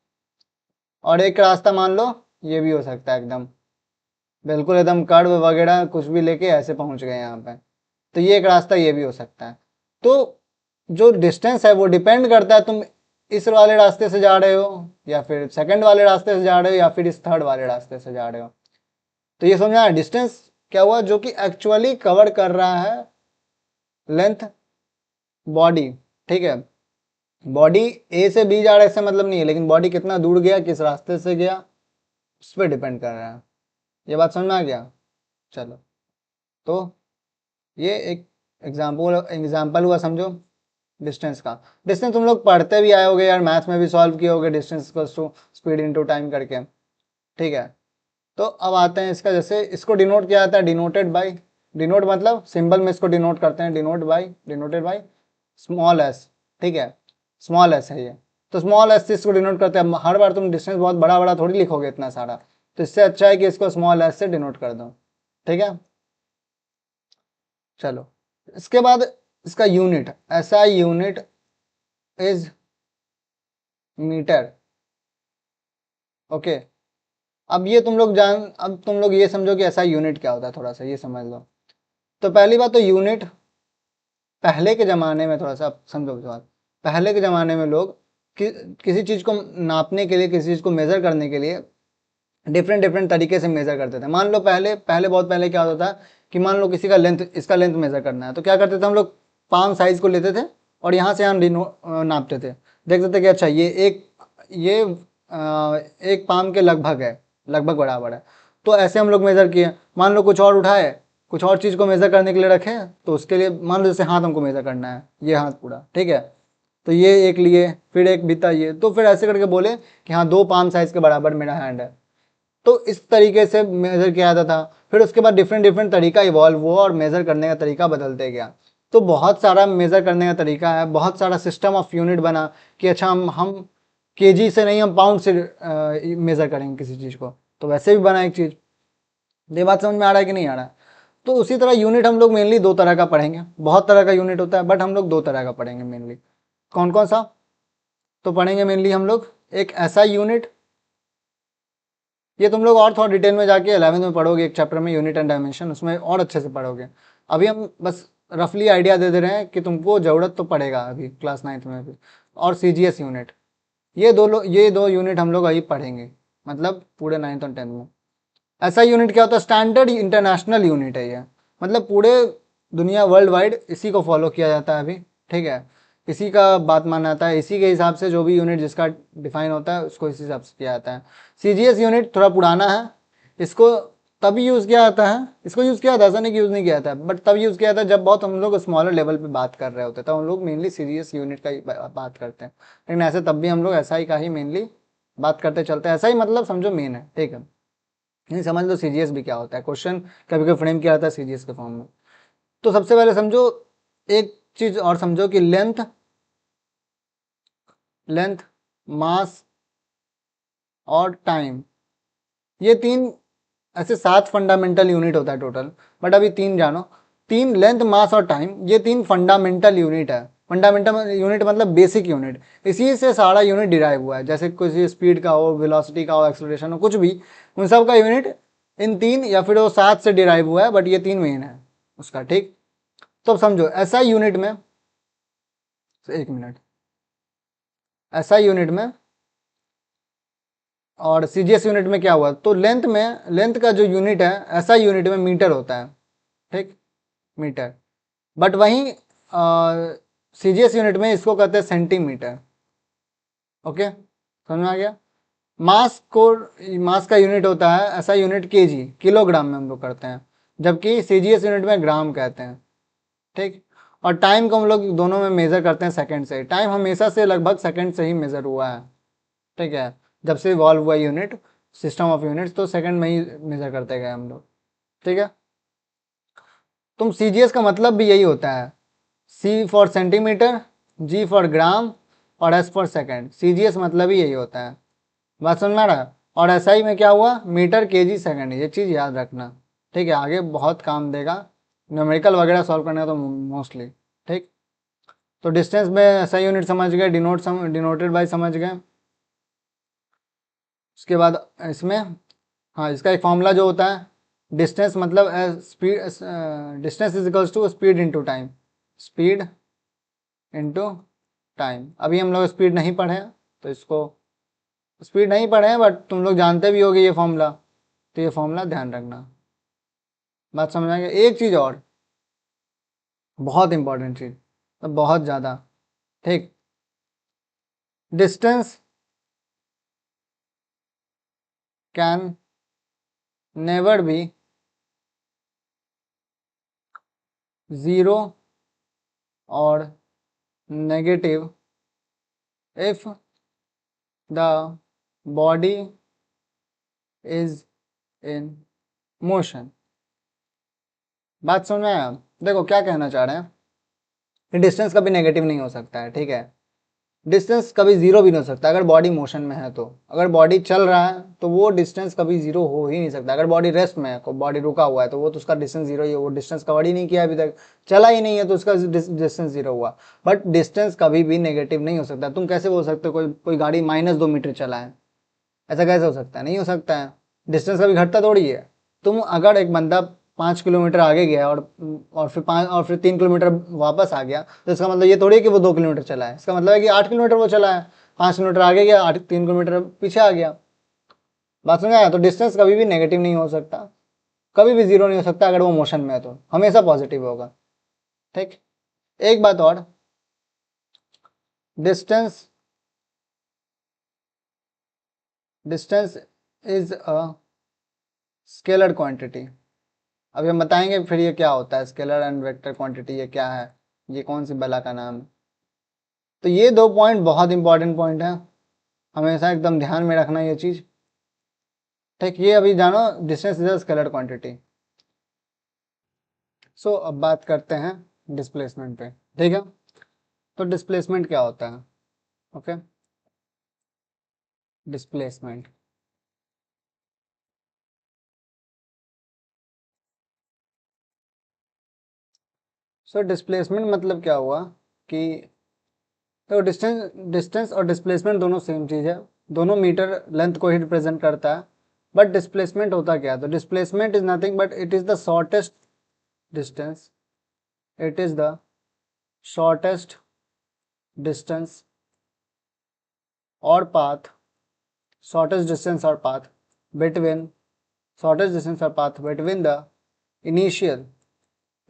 और एक रास्ता मान लो ये भी हो सकता है, एकदम बिल्कुल एकदम कर्व वगैरह कुछ भी लेके ऐसे पहुंच गए यहाँ पे, तो ये एक रास्ता ये भी हो सकता है। तो जो डिस्टेंस है वो डिपेंड करता है तुम इस वाले रास्ते से जा रहे हो या फिर सेकंड वाले रास्ते से जा रहे हो या फिर इस थर्ड वाले रास्ते से जा रहे हो। तो ये समझा, डिस्टेंस क्या हुआ? जो कि एक्चुअली कवर कर रहा है लेंथ बॉडी, ठीक है। बॉडी ए से बी जा रहा है इससे मतलब नहीं है, लेकिन बॉडी कितना दूर गया, किस रास्ते से गया, उस पर डिपेंड कर रहा है। ये बात समझ में आ गया? चलो, तो ये एक एग्जाम्पल हुआ, समझो डिस्टेंस का। डिस्टेंस तुम लोग पढ़ते भी आए होगे यार, मैथ्स में भी सॉल्व किए होगे, डिस्टेंस को स्पीड इनटू टाइम करके, ठीक है। तो अब आते हैं इसका, जैसे इसको डिनोट किया जाता है डिनोटेड बाय, डिनोट मतलब सिंबल में इसको डिनोट करते हैं, डिनोटेड बाय स्मॉल एस, ठीक है। स्मॉल एस है ये, तो स्मॉल एस से इसको डिनोट करते हैं। हर बार तुम डिस्टेंस बहुत बड़ा बड़ा थोड़ी लिखोगे इतना सारा, तो इससे अच्छा है कि इसको स्मॉल एस से डिनोट कर दो, ठीक है। चलो, इसके बाद इसका यूनिट, ऐसा यूनिट इज मीटर, ओके। अब तुम लोग ये समझो कि ऐसा यूनिट क्या होता है, थोड़ा सा ये समझ लो। तो पहली बात तो यूनिट, पहले के ज़माने में थोड़ा सा आप समझो बात, पहले के ज़माने में लोग किसी चीज़ को नापने के लिए, किसी चीज़ को मेज़र करने के लिए डिफरेंट डिफरेंट तरीके से मेज़र करते थे। मान लो पहले पहले बहुत पहले क्या होता था कि मान लो किसी का लेंथ, इसका लेंथ मेज़र करना है, तो क्या करते थे हम लोग? पाम साइज़ को लेते थे और यहाँ से हम नापते थे, देखते थे कि अच्छा ये एक पाम के लगभग है, लगभग बराबर है। तो ऐसे हम लोग मेज़र किए। मान लो कुछ और उठाए, कुछ और चीज़ को मेज़र करने के लिए रखे, तो उसके लिए मान लो जैसे हाथ हमको मेज़र करना है, ये हाथ पूरा, ठीक है। तो ये एक लिए, फिर एक बीता ये, तो फिर ऐसे करके बोले कि हाँ 2 पाम साइज़ के बराबर मेरा हैंड है। तो इस तरीके से मेज़र किया जाता था। फिर उसके बाद डिफरेंट डिफरेंट तरीका इवॉल्व हुआ और मेज़र करने का तरीका बदलते गया। तो बहुत सारा मेज़र करने का तरीका है, बहुत सारा सिस्टम ऑफ यूनिट बना कि अच्छा हम केजी से नहीं, हम पाउंड से मेज़र करेंगे किसी चीज़ को, तो वैसे भी बना एक चीज़। ये बात समझ में आ रहा है कि नहीं आ रहा है? तो उसी तरह यूनिट हम लोग मेनली 2 तरह का पढ़ेंगे, बहुत तरह का यूनिट होता है बट हम लोग 2 तरह का पढ़ेंगे मेनली। कौन कौन सा? तो पढ़ेंगे मेनली हम लोग एक ऐसा यूनिट, ये तुम लोग और थोड़ा डिटेल में जाके 11th में पढ़ोगे, एक चैप्टर में यूनिट एंड डायमेंशन, उसमें और अच्छे से पढ़ोगे। अभी हम बस रफली आइडिया दे दे रहे हैं कि तुमको ज़रूरत तो पड़ेगा अभी क्लास 9th में भी। और सीजीएस यूनिट, ये दो यूनिट हम लोग अभी पढ़ेंगे, मतलब पूरे 9th और 10th में। ऐसा यूनिट क्या होता है? स्टैंडर्ड इंटरनेशनल यूनिट है ये, मतलब पूरे दुनिया वर्ल्ड वाइड इसी को फॉलो किया जाता है अभी, ठीक है। इसी का बात माना जाता है, इसी के हिसाब से जो भी यूनिट जिसका डिफाइन होता है उसको इसी हिसाब से किया जाता है। सीजीएस यूनिट थोड़ा पुराना है, इसको तभी यूज़ किया जाता है, इसको यूज़ किया जाता है, ऐसा नहीं कि यूज़ नहीं किया जाता है, बट तब यूज़ किया जाता है जब बहुत हम लोग स्मॉलर लेवल पे बात कर रहे होते हैं, तब हम लोग मेनली सीजीएस यूनिट का ही बात करते हैं। लेकिन ऐसे तब भी हम लोग एसआई का ही मेनली बात करते चलते हैं, ऐसा ही मतलब समझो मेन है, ठीक है। नहीं समझ लो सीजीएस भी क्या होता है, क्वेश्चन कभी कभी फ्रेम किया जाता है सीजीएस के फॉर्म में। तो सबसे पहले समझो, एक चीज और समझो कि लेंथ, मास और टाइम, ये 3 ऐसे 7 फंडामेंटल यूनिट होता है टोटल, बट अभी 3 जानो। 3 लेंथ, मास और टाइम, ये 3 फंडामेंटल यूनिट है, फंडामेंटल यूनिट मतलब बेसिक यूनिट, इसी से सारा यूनिट डिराइव हुआ है। जैसे कुछ स्पीड का हो, वेलोसिटी का हो, एक्सेलरेशन हो, कुछ भी, उन सब का यूनिट इन 3 या फिर वो 7 से डिराइव हुआ है, बट ये 3 मेन है उसका, ठीक। तो अब समझो एसआई यूनिट में, 1 मिनट, एसआई यूनिट में और सीजीएस यूनिट में क्या हुआ, तो लेंथ का जो यूनिट है एसआई यूनिट में मीटर होता है, ठीक, मीटर। बट वहीं सीजीएस यूनिट में इसको कहते हैं सेंटीमीटर। ओके, समझ में आ गया। मास का यूनिट होता है ऐसा यूनिट केजी, किलोग्राम में हम लोग करते हैं, जबकि सीजीएस यूनिट में ग्राम कहते हैं, ठीक। और टाइम को हम लोग दोनों में मेजर करते हैं सेकंड से। टाइम हमेशा से लगभग सेकंड से ही मेजर हुआ है, ठीक है। जब से इवॉल्व हुआ यूनिट, सिस्टम ऑफ यूनिट्स, तो सेकंड में ही मेजर करते गए हम लोग, ठीक है। तुम सीजीएस का मतलब भी यही होता है, सी फॉर सेंटीमीटर, जी फॉर ग्राम और एस फॉर सेकेंड। सीजीएस मतलब ही यही होता है, बात समझ में आ रहा है। और एसआई में क्या हुआ, मीटर केजी सेकंड, ये चीज़ याद रखना, ठीक है, आगे बहुत काम देगा न्यूमेरिकल वगैरह सॉल्व करने का तो मोस्टली, ठीक। तो डिस्टेंस में एसआई यूनिट समझ गए, डिनोटेड बाई समझ गए। उसके बाद इसमें, हाँ, इसका एक फॉर्मूला जो होता है, डिस्टेंस मतलब speed, distance is equals to speed into time, speed into time. अभी हम लोग स्पीड नहीं पढ़े हैं, तो इसको स्पीड नहीं पढ़े हैं, बट तुम लोग जानते भी होगे ये फॉर्मूला, तो ये फॉर्मूला ध्यान रखना, बात समझ आएगा। एक चीज़ और, बहुत इंपॉर्टेंट चीज़, तो बहुत ज़्यादा, ठीक, distance can never be zero और negative if the body is in motion. बात समझ में आया। देखो क्या कहना चाह रहे हैं कि डिस्टेंस कभी नेगेटिव नहीं हो सकता है, ठीक है। डिस्टेंस कभी जीरो भी नहीं हो सकता अगर बॉडी मोशन में है। तो अगर बॉडी चल रहा है तो वो डिस्टेंस कभी जीरो हो ही नहीं सकता। अगर बॉडी रेस्ट में है, बॉडी रुका हुआ है, तो वो तो उसका डिस्टेंस जीरो ही है। वो डिस्टेंस कवर ही नहीं किया अभी तक, चला ही नहीं है, तो उसका डिस्टेंस जीरो हुआ। बट डिस्टेंस कभी भी नेगेटिव नहीं हो सकता। तुम कैसे बोल सकते हो कोई गाड़ी -2 मीटर चला है, ऐसा कैसे हो सकता है, नहीं हो सकता है। डिस्टेंस कभी घटता थोड़ी है। तुम अगर एक बंदा 5 किलोमीटर आगे गया और फिर 3 किलोमीटर वापस आ गया, तो इसका मतलब ये थोड़ी है कि वो 2 किलोमीटर चला है। इसका मतलब है कि 8 किलोमीटर वो चला है, 5 किलोमीटर आगे गया, 3 किलोमीटर पीछे आ गया। बात समझ आया। तो डिस्टेंस कभी भी नेगेटिव नहीं हो सकता, कभी भी जीरो नहीं हो सकता। अगर वो मोशन में है तो हमेशा पॉजिटिव होगा, ठीक। एक बात और, distance distance is a scalar quantity. अभी हम बताएंगे फिर ये क्या होता है, स्केलर एंड वेक्टर क्वांटिटी, ये क्या है, ये कौन सी बला का नाम है। तो ये 2 पॉइंट बहुत इंपॉर्टेंट पॉइंट है, हमेशा एकदम ध्यान में रखना ये चीज, ठीक। ये अभी जानो, distance is a scalar quantity. So अब बात करते हैं डिस्प्लेसमेंट पे, ठीक है। तो डिस्प्लेसमेंट क्या होता है, ओके, डिस्प्लेसमेंट। सो डिस्प्लेसमेंट मतलब क्या हुआ कि, तो डिस्टेंस और डिस्प्लेसमेंट दोनों सेम चीज़ है, दोनों मीटर लेंथ को ही रिप्रेजेंट करता है। बट डिस्प्लेसमेंट होता क्या है, तो displacement is nothing but it is the shortest distance, it is the shortest distance और पाथ, शॉर्टेस्ट डिस्टेंस और पाथ बिटवीन, शॉर्टेस्ट डिस्टेंस और path between the initial,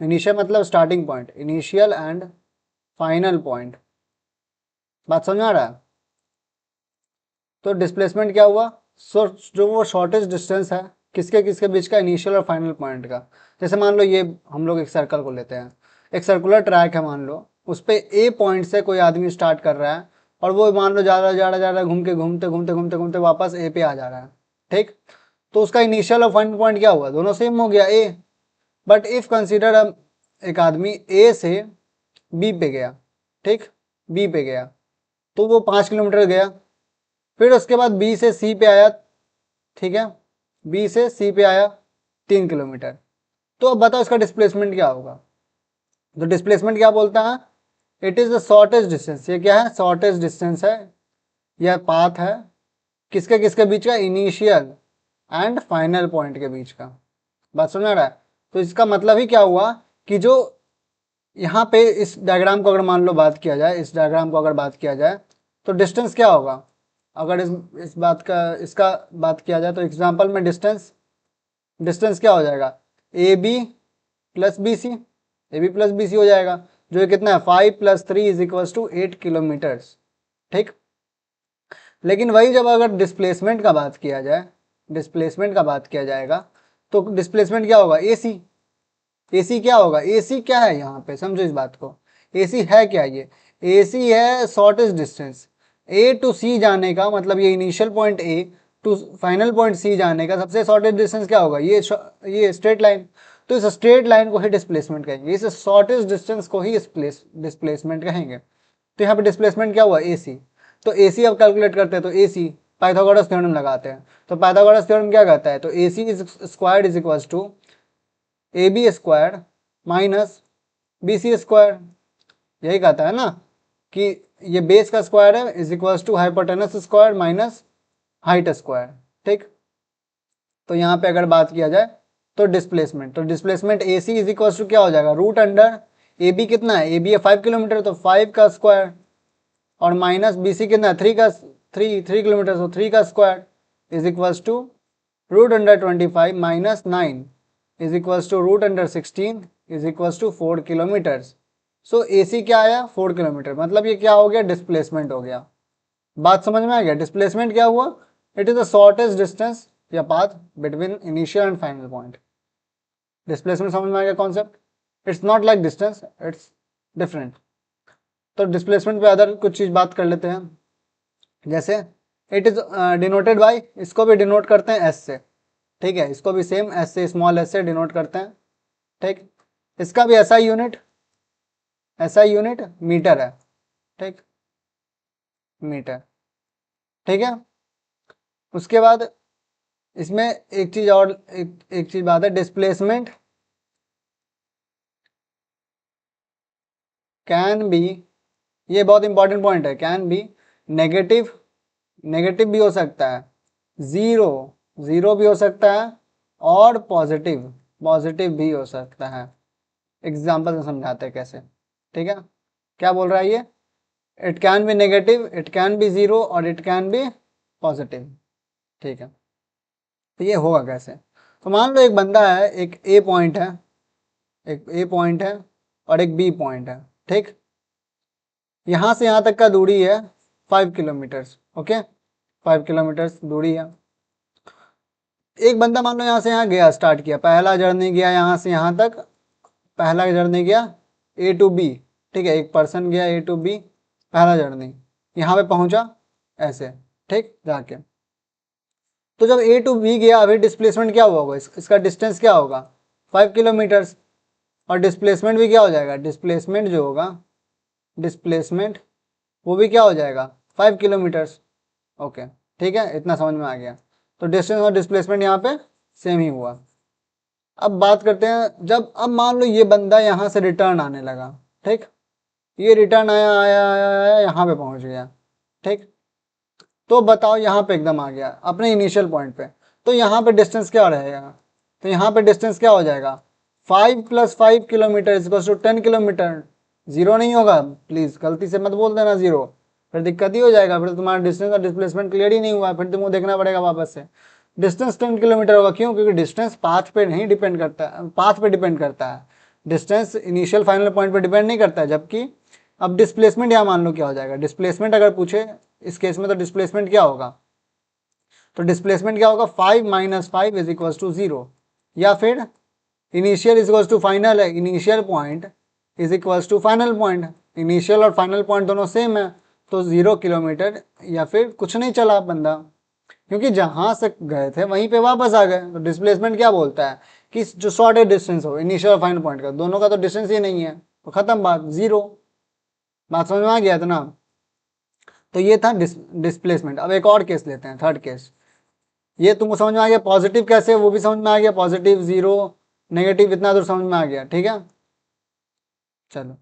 initial मतलब starting point, initial and final point. बात समझ आ रहा है। तो displacement क्या हुआ, जो वो शॉर्टेस्ट डिस्टेंस है किसके किसके बीच का, इनिशियल और फाइनल पॉइंट का। जैसे मान लो ये हम लोग एक सर्कल को लेते हैं, एक सर्कुलर ट्रैक है मान लो, उस पर ए पॉइंट से कोई आदमी स्टार्ट कर रहा है और वो मान लो जा रहा घूम के घूमते घूमते घूमते घूमते वापस ए पे आ जा रहा है, ठीक। तो उसका इनिशियल और फाइनल पॉइंट क्या हुआ, दोनों सेम हो गया, ए। बट इफ कंसिडर एक आदमी ए से बी पे गया, ठीक, बी पे गया, तो वो 5 किलोमीटर गया, फिर उसके बाद बी से सी पे आया, ठीक है, बी से सी पे आया 3 किलोमीटर। तो अब बताओ इसका डिस्प्लेसमेंट क्या होगा। तो डिस्प्लेसमेंट क्या बोलता है, it is the shortest distance, ये क्या है, शॉर्टेस्ट डिस्टेंस है, यह पाथ है किसके किसके बीच का, इनिशियल एंड फाइनल पॉइंट के बीच का। बात समझ आ रहा है? तो इसका मतलब ही क्या हुआ कि जो यहाँ पे इस डायग्राम को अगर मान लो बात किया जाए, इस डायग्राम को अगर बात किया जाए तो डिस्टेंस क्या होगा, अगर इस बात का इसका बात किया जाए तो एग्जाम्पल में डिस्टेंस डिस्टेंस क्या हो जाएगा, A B plus B C, A B plus B C हो जाएगा, जो ये कितना है 5 + 3 = 8 किलोमीटर्स। ठीक, लेकिन वही जब अगर डिस्प्लेसमेंट का बात किया जाए, डिस्प्लेसमेंट का बात किया जाएगा तो डिस्प्लेसमेंट क्या होगा, ए सी। ए सी क्या होगा, ए सी क्या है यहाँ पे, समझो इस बात को, ए सी है क्या, ये ए सी है shortest distance, A to C जाने का मतलब ये initial point A to final point C जाने का सबसे शॉर्टेस्ट डिस्टेंस क्या होगा, ये स्ट्रेट लाइन। तो इस स्ट्रेट लाइन को ही डिस्प्लेसमेंट कहेंगे, इस शॉर्टेस्ट डिस्टेंस को ही डिस्प्लेसमेंट कहेंगे। तो यहाँ पे डिस्प्लेसमेंट क्या हुआ, ए सी। तो ए सी अब कैलकुलेट करते हैं तो ए सी पाइथागोरस थ्योरम लगाते हैं, तो पाइथागोरस थ्योरम क्या कहता है, तो A C is squared is equals to A B square minus B C square, यही कहता है ना कि ये बेस का स्क्वायर है is equals to hypotenuse square minus height square. ठीक, तो यहाँ पे अगर बात किया जाए तो displacement A C is equals to क्या हो जाएगा, रूट अंडर ए बी कितना है, ए बी है 5 किलोमीटर तो 5 का स्क्वायर, और माइनस बी सी कितना है 3 किलोमीटर तो 3 का square is equals to root under 25 minus 9 is equals to root under 16 is equals to 4 kilometres. So A C क्या आया, 4 किलोमीटर, मतलब ये क्या हो गया, डिस्प्लेसमेंट हो गया। बात समझ में आ गया, डिस्प्लेसमेंट क्या हुआ, it is the shortest distance या path between initial and final point. Displacement समझ में आ गया concept, it's not like distance, it's different. तो डिस्प्लेसमेंट पे अदर कुछ चीज बात कर लेते हैं, जैसे इट इज डिनोटेड बाय, इसको भी डिनोट करते हैं एस से। ठीक है, इसको भी सेम एस से, स्मॉल एस से डिनोट करते हैं। ठीक, इसका भी ऐसा यूनिट मीटर है। ठीक, मीटर। ठीक है, उसके बाद इसमें एक चीज और, एक चीज बात है, डिस्प्लेसमेंट कैन बी, ये बहुत इंपॉर्टेंट पॉइंट है, कैन बी नेगेटिव, नेगेटिव भी हो सकता है, जीरो जीरो भी हो सकता है, और पॉजिटिव पॉजिटिव भी हो सकता है। एग्जाम्पल से समझाते हैं कैसे। ठीक है, क्या बोल रहा है ये, it can be negative, it can be zero, और इट कैन बी पॉजिटिव। ठीक है, तो ये होगा कैसे, तो मान लो एक बंदा है, एक ए पॉइंट है, एक ए पॉइंट है और एक बी पॉइंट है। ठीक, यहाँ से यहाँ तक का दूरी है 5 किलोमीटर्स। ओके, 5 किलोमीटर्स दूरी है। एक बंदा मान लो यहाँ से यहाँ गया, स्टार्ट किया, पहला जर्नी गया यहाँ से यहाँ तक, पहला जर्नी गया ए टू बी। ठीक है, एक पर्सन गया ए टू बी, पहला जर्नी यहाँ पे पहुंचा ऐसे। ठीक, जाके तो जब ए टू बी गया, अभी डिस्प्लेसमेंट क्या हुआ होगा, इसका डिस्टेंस क्या होगा 5 किलोमीटर्स, और डिस्प्लेसमेंट भी क्या हो जाएगा, डिस्प्लेसमेंट जो होगा, डिस्प्लेसमेंट वो भी क्या हो जाएगा 5 किलोमीटर्स। ओके, ठीक है, इतना समझ में आ गया। तो डिस्टेंस और डिस्प्लेसमेंट यहाँ पे सेम ही हुआ। अब बात करते हैं, जब अब मान लो ये बंदा यहाँ से रिटर्न आने लगा। ठीक, ये रिटर्न आया आया आया आया यहाँ पे पहुँच गया। ठीक, तो बताओ यहाँ पे एकदम आ गया अपने इनिशियल पॉइंट पे, तो यहाँ पे डिस्टेंस क्या रहेगा, तो यहाँ पे डिस्टेंस क्या हो जाएगा 5 + 5 किलोमीटर इक्वल्स टू 10 किलोमीटर। जीरो नहीं होगा, प्लीज गलती से मत बोल देना जीरो, फिर दिक्कत ही हो जाएगा, फिर तुम्हारा डिस्टेंस और डिस्प्लेसमेंट क्लियर ही नहीं हुआ, फिर तुमको देखना पड़ेगा वापस से। डिस्टेंस 10 किलोमीटर होगा, क्यों, क्योंकि डिस्टेंस पाथ पे नहीं डिपेंड करता है, पाथ पे डिपेंड करता है, डिस्टेंस इनिशियल फाइनल पॉइंट पे डिपेंड नहीं करता है। जबकि अब डिस्प्लेसमेंट यहाँ मान लो क्या हो जाएगा, डिस्प्लेसमेंट अगर पूछे इस केस में तो डिस्प्लेसमेंट क्या होगा, तो डिस्प्लेसमेंट क्या होगा 5 - 5 इज इक्वल्स टू 0, या फिर initial is equals to final है, initial point is equals to final point, initial और फाइनल पॉइंट दोनों सेम है, तो 0 किलोमीटर, या फिर कुछ नहीं चला बंदा, क्योंकि जहां से गए थे वहीं पे वापस आ गए। तो डिस्प्लेसमेंट क्या बोलता है कि जो शॉर्टेस्ट डिस्टेंस हो इनिशियल और फाइनल पॉइंट का, दोनों का तो डिस्टेंस ही नहीं है, तो खत्म बात, 0। बात समझ में आ गया था ना। तो ये था डिस्प्लेसमेंट। अब एक और केस लेते हैं, थर्ड केस, ये तुमको समझ में आ गया, पॉजिटिव कैसे वो भी समझ में आ गया, पॉजिटिव जीरो नेगेटिव इतना दूर समझ में आ गया। ठीक है, चलो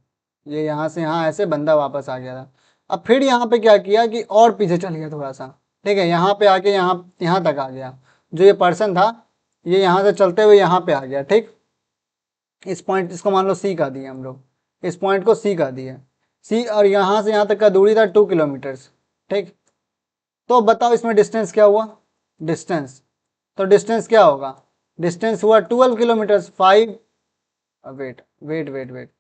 ये यहाँ से यहाँ ऐसे बंदा वापस आ गया था। अब फिर यहाँ पे क्या किया कि और पीछे चल गया थोड़ा सा, ठीक है, यहाँ पे आके यहाँ तक आ गया। जो ये पर्सन था ये यहाँ से चलते हुए यहाँ पे आ गया, ठीक। इस पॉइंट, इसको मान लो सी का दिए हम लोग, इस पॉइंट को सी का दिए, सी, और यहाँ से यहाँ तक का दूरी था 2 किलोमीटर्स, ठीक। तो बताओ इसमें डिस्टेंस क्या हुआ, डिस्टेंस, तो डिस्टेंस क्या होगा, डिस्टेंस हुआ 12 kilometres. 5, wait wait wait wait,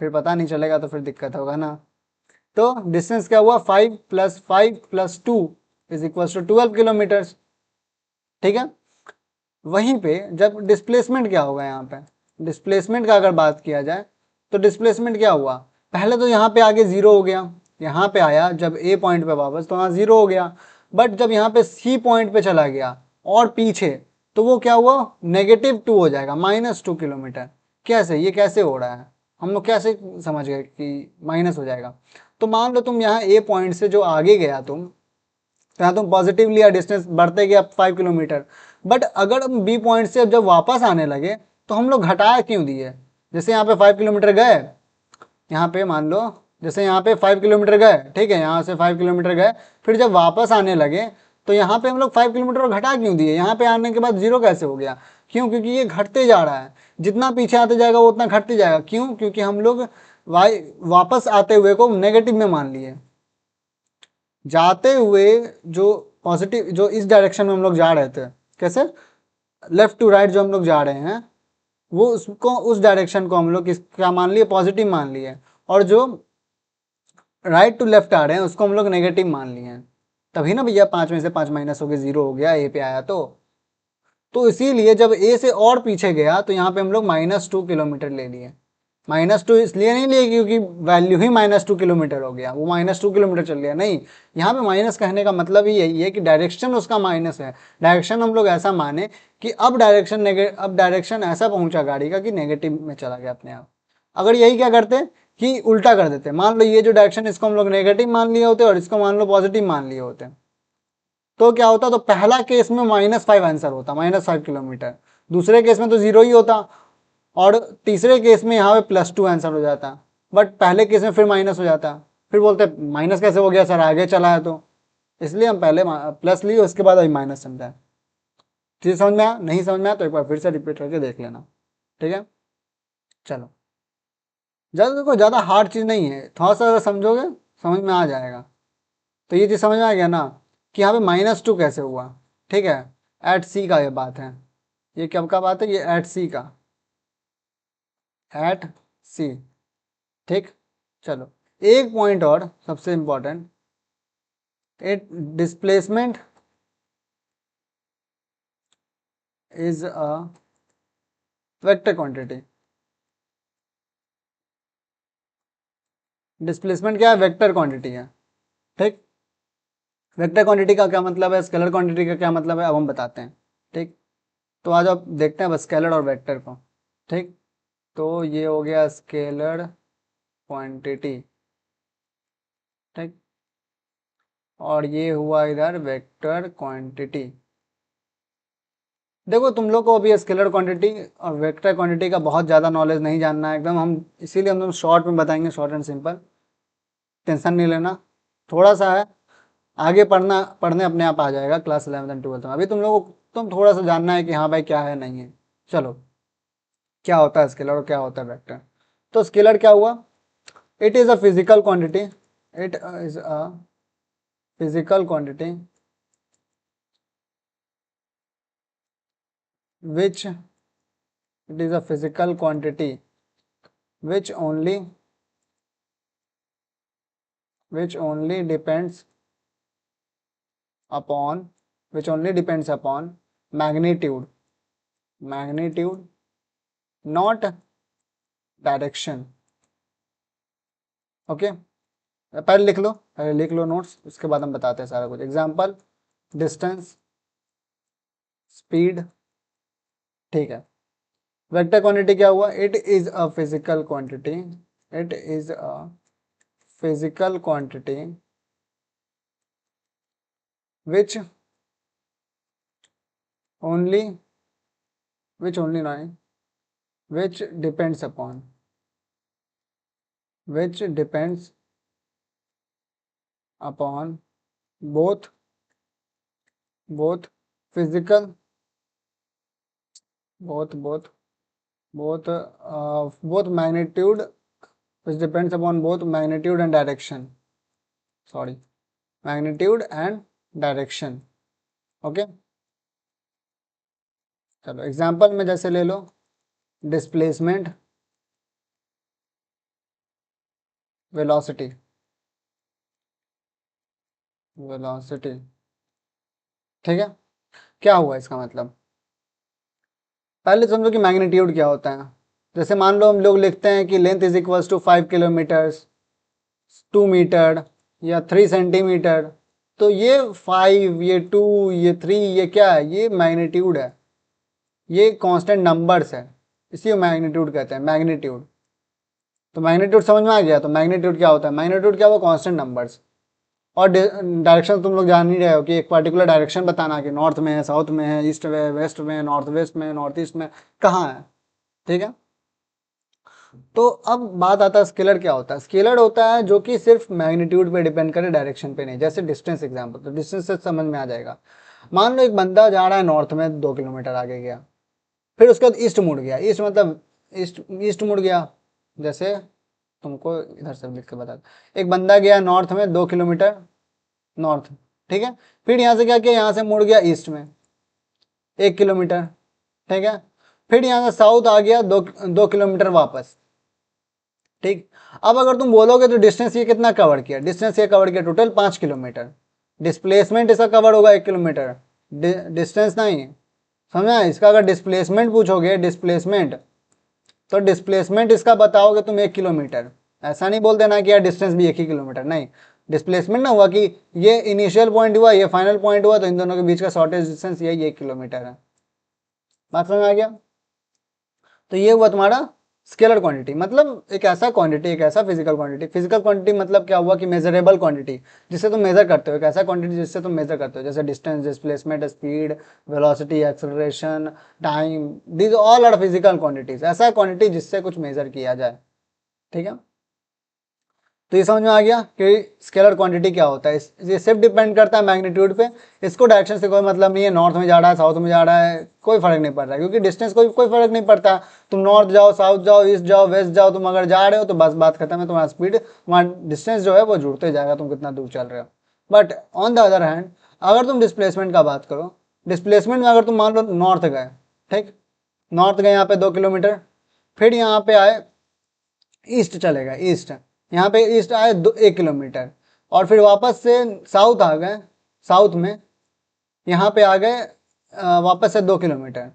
फिर पता नहीं चलेगा तो फिर दिक्कत होगा ना। तो डिस्टेंस क्या हुआ, 5 + 5 + 2 = 12 किलोमीटर्स, ठीक है। वहीं पे जब डिस्प्लेसमेंट क्या होगा, यहाँ पे डिस्प्लेसमेंट का अगर बात किया जाए तो डिस्प्लेसमेंट क्या हुआ, पहले तो यहाँ पे आगे जीरो हो गया, यहाँ पे आया जब ए पॉइंट पे वापस तो वहाँ जीरो हो गया, बट जब यहाँ पे सी पॉइंट पे चला गया और पीछे, तो वो क्या हुआ, -2 हो जाएगा, -2 किलोमीटर। कैसे, ये कैसे हो रहा है, हम लोग कैसे समझ गए कि माइनस हो जाएगा। तो मान लो तुम यहाँ ए पॉइंट से जो आगे गया तुम, तो यहाँ तुम पॉजिटिव लिया, डिस्टेंस बढ़ते गया 5 किलोमीटर, बट अगर हम बी पॉइंट से जब वापस आने लगे तो हम लोग घटाया क्यों दिए, जैसे यहाँ पे 5 किलोमीटर गए, यहाँ पे मान लो जैसे यहाँ पे 5 किलोमीटर गए, ठीक है, यहाँ से 5 किलोमीटर गए, फिर जब वापस आने लगे तो यहाँ पे हम लोग 5 किलोमीटर और घटा क्यों दिए, यहाँ पे आने के बाद जीरो कैसे हो गया, क्यों, क्योंकि ये घटते जा रहा है, जितना पीछे आते जाएगा वो उतना घटते जाएगा, क्यों, क्योंकि हम लोग वापस आते हुए को नेगेटिव में मान लिए, जाते हुए जो पॉजिटिव, जो इस डायरेक्शन में हम लोग जा रहे थे, कैसे, लेफ्ट टू राइट जो हम लोग जा रहे हैं, वो उसको, उस डायरेक्शन को हम लोग क्या मान लिए, पॉजिटिव मान लिए, और जो राइट टू लेफ्ट आ रहे हैं उसको हम लोग नेगेटिव मान लिए हैं। तभी ना भैया 5 में से 5 माइनस हो गए, जीरो हो गया, ए पे आया तो इसीलिए जब ए से और पीछे गया तो यहाँ पे हम लोग -2 किलोमीटर ले लिए। -2 इसलिए नहीं लिए क्योंकि वैल्यू ही -2 किलोमीटर हो गया, वो -2 किलोमीटर चल गया, नहीं, यहाँ पे माइनस कहने का मतलब ही यही है कि डायरेक्शन उसका माइनस है। डायरेक्शन हम लोग ऐसा माने कि अब डायरेक्शन ऐसा पहुंचा गाड़ी का कि नेगेटिव में चला गया अपने आप। अगर यही क्या करते कि उल्टा कर देते, मान लो ये जो डायरेक्शन इसको हम लोग नेगेटिव मान लिए होते और इसको मान लो पॉजिटिव मान लिए होते, तो क्या होता, तो पहला केस में -5 आंसर होता, -5 किलोमीटर, दूसरे केस में तो जीरो ही होता, और तीसरे केस में यहाँ पे +2 आंसर हो जाता, बट पहले केस में फिर माइनस हो जाता, फिर बोलते माइनस कैसे हो गया सर, आगे चला है तो, इसलिए हम पहले प्लस लिए उसके बाद अभी माइनस समझा। चीज समझ में आया, नहीं समझ में आया तो एक बार फिर से रिपीट करके देख लेना, ठीक है। चलो, ज़्यादा हार्ड चीज़ नहीं है, थोड़ा सा अगर समझोगे समझ में आ जाएगा। तो ये चीज़ समझ में आ गया ना कि यहाँ पे -2 कैसे हुआ, ठीक है, एट सी का ये बात है, ये कब का बात है, ये एट सी का, एट सी, ठीक। चलो, एक पॉइंट और सबसे important, it displacement is a vector quantity. Displacement क्या है, वेक्टर क्वांटिटी है, ठीक। वेक्टर क्वांटिटी का क्या मतलब है, स्केलर क्वांटिटी का क्या मतलब है, अब हम बताते हैं, ठीक। तो आज आप देखते हैं बस स्केलर और वेक्टर को, ठीक। तो ये हो गया स्केलर क्वांटिटी, ठीक, और ये हुआ इधर वेक्टर क्वांटिटी। देखो तुम लोग को अभी स्केलर क्वांटिटी और वेक्टर क्वांटिटी का बहुत ज़्यादा नॉलेज नहीं जानना है एकदम, हम इसीलिए हम तुम शॉर्ट में बताएंगे, शॉर्ट एंड सिंपल, टेंशन नहीं लेना, थोड़ा सा है, आगे पढ़ने अपने आप आ जाएगा क्लास 11 एंड 12 में। अभी तुम लोग को तुम थोड़ा सा जानना है कि हाँ भाई क्या है नहीं है। चलो, क्या होता है स्केलर और क्या होता है वेक्टर। तो स्केलर क्या हुआ, it is a physical quantity, it is a physical quantity which it is a physical quantity which only depends upon magnitude, not direction, okay. पहले लिख लो नोट्स, उसके बाद हम बताते हैं सारा कुछ। एग्जांपल, डिस्टेंस, स्पीड, ठीक है। वेक्टर क्वांटिटी क्या हुआ, it is a physical quantity, it is a physical quantity which only which only nine which depends upon which depends upon both physical, both magnitude, which depends upon both magnitude and direction. Sorry, magnitude and direction. Okay, चलो example में जैसे ले लो displacement, velocity, ठीक है. क्या हुआ इसका मतलब, पहले समझो कि मैग्नीट्यूड क्या होता है. जैसे मान लो हम लोग लिखते हैं कि length is equals to 5 kilometres, 2 metre या 3 सेंटीमीटर. तो ये 5, ये 2, ये 3, ये क्या है, ये मैग्नीट्यूड है, ये कांस्टेंट नंबर्स है, इसी को मैग्नीट्यूड कहते हैं, मैग्नीट्यूड. तो मैग्नीट्यूड समझ में आ गया. तो मैग्नीट्यूड क्या होता है, मैग्नीट्यूड क्या हुआ, कांस्टेंट नंबर्स. और डायरेक्शन तुम लोग जान ही रहे हो कि एक पर्टिकुलर डायरेक्शन बताना कि नॉर्थ में है, साउथ में है, ईस्ट में, वेस्ट में, नॉर्थ वेस्ट में, नॉर्थ ईस्ट में, कहाँ है. ठीक है. तो अब बात आता है स्केलर क्या होता है. स्केलर होता है जो कि सिर्फ मैग्नीट्यूड पे डिपेंड करे, डायरेक्शन पे नहीं. जैसे डिस्टेंस एग्जांपल, तो डिस्टेंस से समझ में आ जाएगा. मान लो एक बंदा जा रहा है नॉर्थ में, 2 किलोमीटर आगे गया, फिर उसके बाद ईस्ट मुड़ गया. ईस्ट मतलब ईस्ट मुड़ गया. जैसे तुमको इधर से लिख के बता, एक बंदा गया नॉर्थ में 2 किलोमीटर नॉर्थ, ठीक है. फिर यहाँ से क्या किया, यहाँ से मुड़ गया ईस्ट में 1 किलोमीटर, ठीक है. फिर यहाँ से साउथ आ गया 2 किलोमीटर वापस, ठीक. अब अगर तुम बोलोगे तो डिस्टेंस ये कितना कवर किया, डिस्टेंस ये कवर किया टोटल 5 किलोमीटर. डिस्प्लेसमेंट इसका कवर होगा 1 किलोमीटर, डिस्टेंस नहीं. समझा. इसका अगर डिस्प्लेसमेंट पूछोगे, डिस्प्लेसमेंट, तो डिस्प्लेसमेंट इसका बताओगे तुम 1 किलोमीटर. ऐसा नहीं बोल देना कि यार डिस्टेंस भी 1 ही किलोमीटर, नहीं. डिस्प्लेसमेंट ना हुआ कि ये इनिशियल पॉइंट हुआ, ये फाइनल पॉइंट हुआ, तो इन दोनों के बीच का शॉर्टेज डिस्टेंस यही 1 किलोमीटर है. बात समझ में आ गया. तो ये हुआ तुम्हारा स्केलर क्वांटिटी. मतलब एक ऐसा क्वांटिटी, एक ऐसा फिजिकल क्वांटिटी. फिजिकल क्वांटिटी मतलब क्या हुआ कि मेजरेबल क्वांटिटी, जिससे तुम मेजर करते हो. एक ऐसा क्वांटिटी जिससे तुम मेजर करते हो, जैसे distance, displacement, speed, velocity, acceleration, time, these all are physical quantities. ऐसा क्वांटिटी जिससे कुछ मेजर किया जाए. ठीक है. तो ये समझ में आ गया कि स्केलर क्वांटिटी क्या होता है. ये सिर्फ डिपेंड करता है मैग्नीट्यूड पे. इसको डायरेक्शन से कोई मतलब नहीं है, नॉर्थ में जा रहा है, साउथ में जा रहा है, कोई फर्क नहीं पड़ रहा है, क्योंकि डिस्टेंस कोई फर्क नहीं पड़ता. तुम नॉर्थ जाओ, साउथ जाओ, ईस्ट जाओ, वेस्ट जाओ, तुम अगर जा रहे हो तो बस बात खत्म है. तुम्हारा स्पीड, तुम्हारा डिस्टेंस जो है वो जुड़ते जाएगा, तुम कितना दूर चल रहे हो. But on the other hand, अगर तुम डिस्प्लेसमेंट का बात करो, डिस्प्लेसमेंट में अगर तुम मान लो नॉर्थ गए, ठीक, नॉर्थ गए यहाँ पे 2 किलोमीटर, फिर यहाँ पे आए ईस्ट चले गए, ईस्ट, यहाँ पे ईस्ट आए 1 किलोमीटर, और फिर वापस से साउथ आ गए, साउथ में यहाँ पे आ गए वापस से 2 किलोमीटर.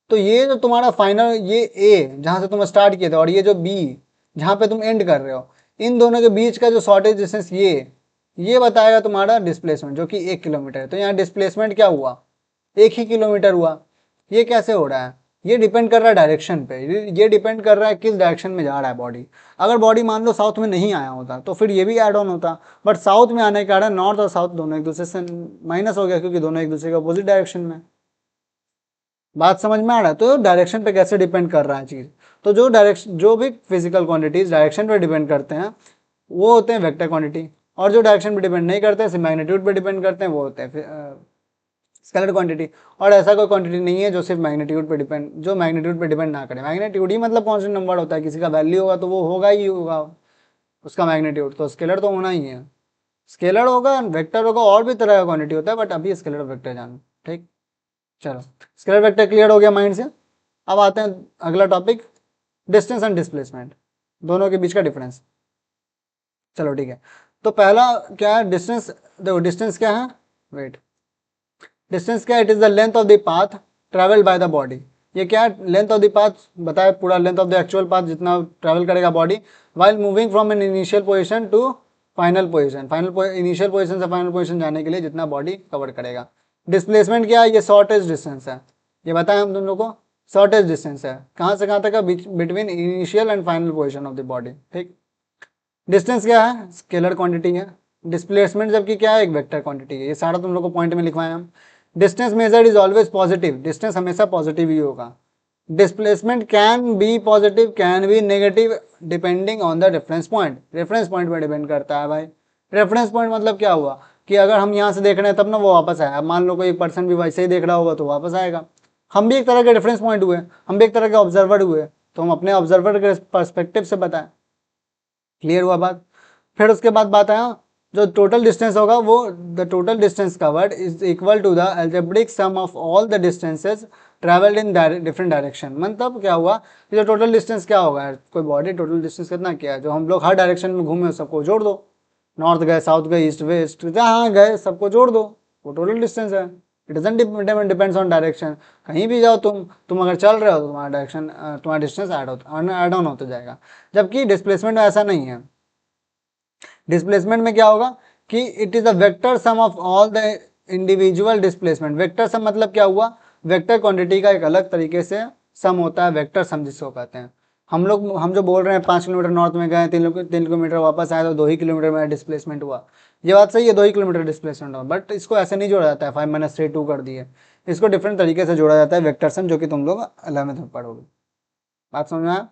तो ये जो तुम्हारा फाइनल, ये ए जहाँ से तुम स्टार्ट किए थे, और ये जो बी जहाँ पे तुम एंड कर रहे हो, इन दोनों के बीच का जो शॉर्टेज डिस्टेंस, ये बताएगा तुम्हारा डिस्प्लेसमेंट, जो कि 1 किलोमीटर है. तो यहाँ डिस्प्लेसमेंट क्या हुआ, 1 ही किलोमीटर हुआ. ये कैसे हो रहा है, ये डिपेंड कर रहा है डायरेक्शन पे. ये डिपेंड कर रहा है किस डायरेक्शन में जा रहा है बॉडी. अगर बॉडी मान लो साउथ में नहीं आया होता तो फिर ये भी ऐड ऑन होता. बट साउथ में आने के कारण नॉर्थ और साउथ दोनों एक दूसरे से माइनस हो गया, क्योंकि दोनों एक दूसरे के अपोजिट डायरेक्शन में. बात समझ में आ रहा है. तो डायरेक्शन पे कैसे डिपेंड कर रहा है चीज़. तो जो डायरेक्शन, जो भी फिजिकल क्वांटिटीज डायरेक्शन पे डिपेंड करते हैं वो होते हैं वेक्टर क्वांटिटी, और जो डायरेक्शन पे डिपेंड नहीं करते हैं, सिर्फ मैग्नीट्यूड पे डिपेंड करते हैं, वो होते हैं स्केलर क्वांटिटी. और ऐसा कोई क्वांटिटी नहीं है जो सिर्फ मैग्नीट्यूड पे डिपेंड, जो मैग्नीट्यूड पे डिपेंड ना करे. मैग्नीट्यूड ही मतलब कांस्टेंट नंबर होता है, किसी का वैल्यू होगा तो वो होगा ही होगा उसका मैग्नीट्यूड. तो स्केलर तो होना ही है. स्केलर होगा, वेक्टर होगा, और भी तरह का क्वांटिटी होता है, बट अभी स्केलर वेक्टर जानो. ठीक, चलो स्केलर वेक्टर क्लियर हो गया माइंड से. अब आते हैं अगला टॉपिक, डिस्टेंस एंड डिस्प्लेसमेंट, दोनों के बीच का डिफरेंस. चलो ठीक है. तो पहला क्या है, डिस्टेंस. देखो डिस्टेंस क्या है, वेट, डिस्टेंस क्या है, it is the length of the path travelled by the body. ये क्या है, लेंथ ऑफ द पाथ बताए, पूरा length of the actual path जितना ट्रेवल करेगा body while moving from an initial position to final position. Initial position से final position जाने के लिए जितना बॉडी कवर करेगा. डिस्प्लेसमेंट क्या है, ये शॉर्टेज डिस्टेंस है. ये बताएं हम तुम लोग को, शॉर्टेज डिस्टेंस है कहाँ से कहाँ तक, between initial and final position of the body. ठीक. डिस्टेंस क्या है, स्केलर क्वांटिटी है. डिस्प्लेसमेंट जबकि क्या है, एक वेक्टर क्वांटिटी है. ये सारा तुम लोग को पॉइंट में लिखवाए हम. Distance measured is always positive, distance हमेशा पॉजिटिव ही होगा. Displacement can be positive can be negative depending on the reference point, reference point पर डिपेंड करता है भाई। रेफरेंस पॉइंट मतलब क्या हुआ कि अगर हम यहाँ से देख रहे हैं तब ना वो वापस आया, मान लो कोई पर्सन भी वैसे ही देख रहा होगा तो वापस आएगा। हम भी एक तरह के रेफरेंस पॉइंट हुए, हम भी एक तरह के ऑब्जर्वर हुए, तो हम अपने ऑब्जर्वर के पर्सपेक्टिव से बताएं। क्लियर हुआ बात। फिर उसके बाद बात आया जो टोटल डिस्टेंस होगा वो the total distance covered is equal to the algebraic sum of all the distances travelled in different direction. मतलब क्या हुआ कि जो टोटल डिस्टेंस क्या होगा, कोई बॉडी टोटल डिस्टेंस कितना किया है, जो हम लोग हर डायरेक्शन में घूमे सबको जोड़ दो, नॉर्थ गए साउथ गए ईस्ट वेस्ट जहाँ गए सबको जोड़ दो, वो टोटल डिस्टेंस है। It doesn't depends on direction, कहीं भी जाओ तुम अगर चल रहे हो तो तुम्हारा डायरेक्शन तुम्हारा डिस्टेंस ऐड ऑन होता जाएगा। जबकि डिस्प्लेसमेंट में ऐसा नहीं है। डिस्प्लेसमेंट में क्या होगा कि it is a vector sum of all the individual displacement. Vector sum मतलब क्या हुआ, वेक्टर क्वांटिटी का एक अलग तरीके से सम होता है, वेक्टर सम जिसको कहते हैं। हम जो बोल रहे हैं 5 किलोमीटर नॉर्थ में गए, 3 किलोमीटर वापस आए तो 2 ही किलोमीटर में डिस्प्लेसमेंट हुआ, ये बात सही है, 2 ही किलोमीटर डिस्प्लेसमेंट हुआ, बट इसको ऐसे नहीं जोड़ा जाता है 5 - 3 2 कर दिए, इसको डिफरेंट तरीके से जोड़ा जाता है वेक्टर सम, जो कि तुम लोग 11th में पढ़ोगे। बात समझ में आया।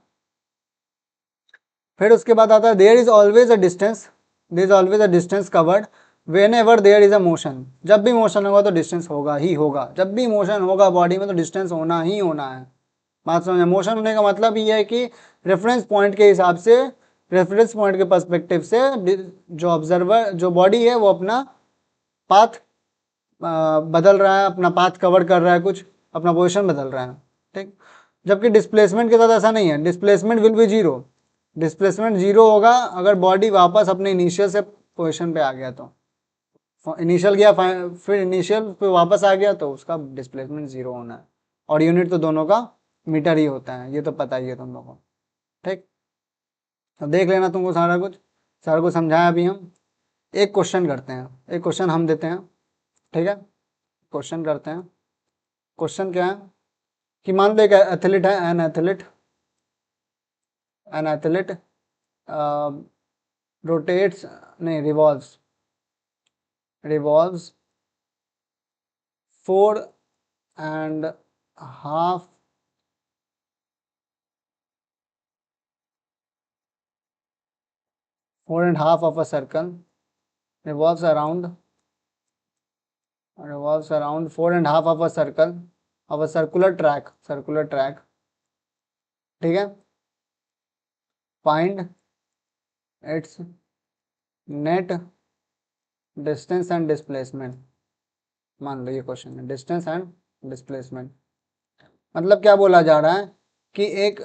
फिर उसके बाद आता है there is always a distance, there is always a distance covered whenever there is a motion. जब भी मोशन होगा तो डिस्टेंस होगा ही होगा, जब भी मोशन होगा बॉडी में तो डिस्टेंस होना ही होना है। बात समझे। मोशन होने का मतलब ये है कि रेफरेंस पॉइंट के हिसाब से, रेफरेंस पॉइंट के पर्सपेक्टिव से जो ऑब्जर्वर जो बॉडी है वो अपना पाथ बदल रहा है, अपना पाथ कवर कर रहा है, कुछ अपना पोजिशन बदल रहा है, ठीक। जबकि डिस्प्लेसमेंट के साथ ऐसा नहीं है, displacement will be zero, displacement zero होगा अगर बॉडी वापस अपने इनिशियल से पोजिशन पे आ गया, तो इनिशियल गया फिर इनिशियल पे वापस आ गया तो उसका डिस्प्लेसमेंट जीरो होना है। और यूनिट तो दोनों का मीटर ही होता है, ये तो पता ही है तुम लोगों को, ठीक। अब देख लेना तुमको सारा कुछ समझाया। अभी हम एक क्वेश्चन करते हैं, एक क्वेश्चन हम देते हैं, ठीक है। क्वेश्चन करते हैं। क्वेश्चन क्या है कि मान लो एक एथलीट है, एन एथलीट रोटेट्स नहीं revolves 4.5 of a circle, revolves around 4.5 of a circle of a circular track, ठीक है। Find its net distance and displacement. मान लो ये क्वेश्चन है, डिस्टेंस एंड डिस्प्लेसमेंट मतलब क्या बोला जा रहा है कि एक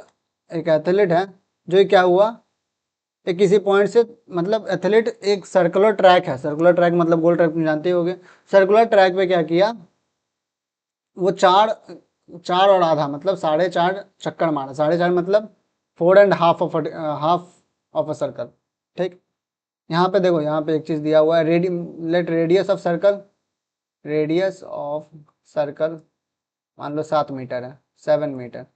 एथलीट है, जो क्या हुआ, एक किसी पॉइंट से, मतलब एथलीट एक सर्कुलर ट्रैक है, सर्कुलर ट्रैक मतलब गोल ट्रैक जानते होगे, सर्कुलर ट्रैक पे क्या किया, वो 4.5 मतलब 4.5 चक्कर मारा, 4.5 मतलब 4.5 ऑफ अ सर्कल, ठीक। यहाँ पे देखो, यहाँ पे एक चीज दिया हुआ है, लेट रेडियस ऑफ सर्कल मान लो 7 मीटर है, 7 मीटर,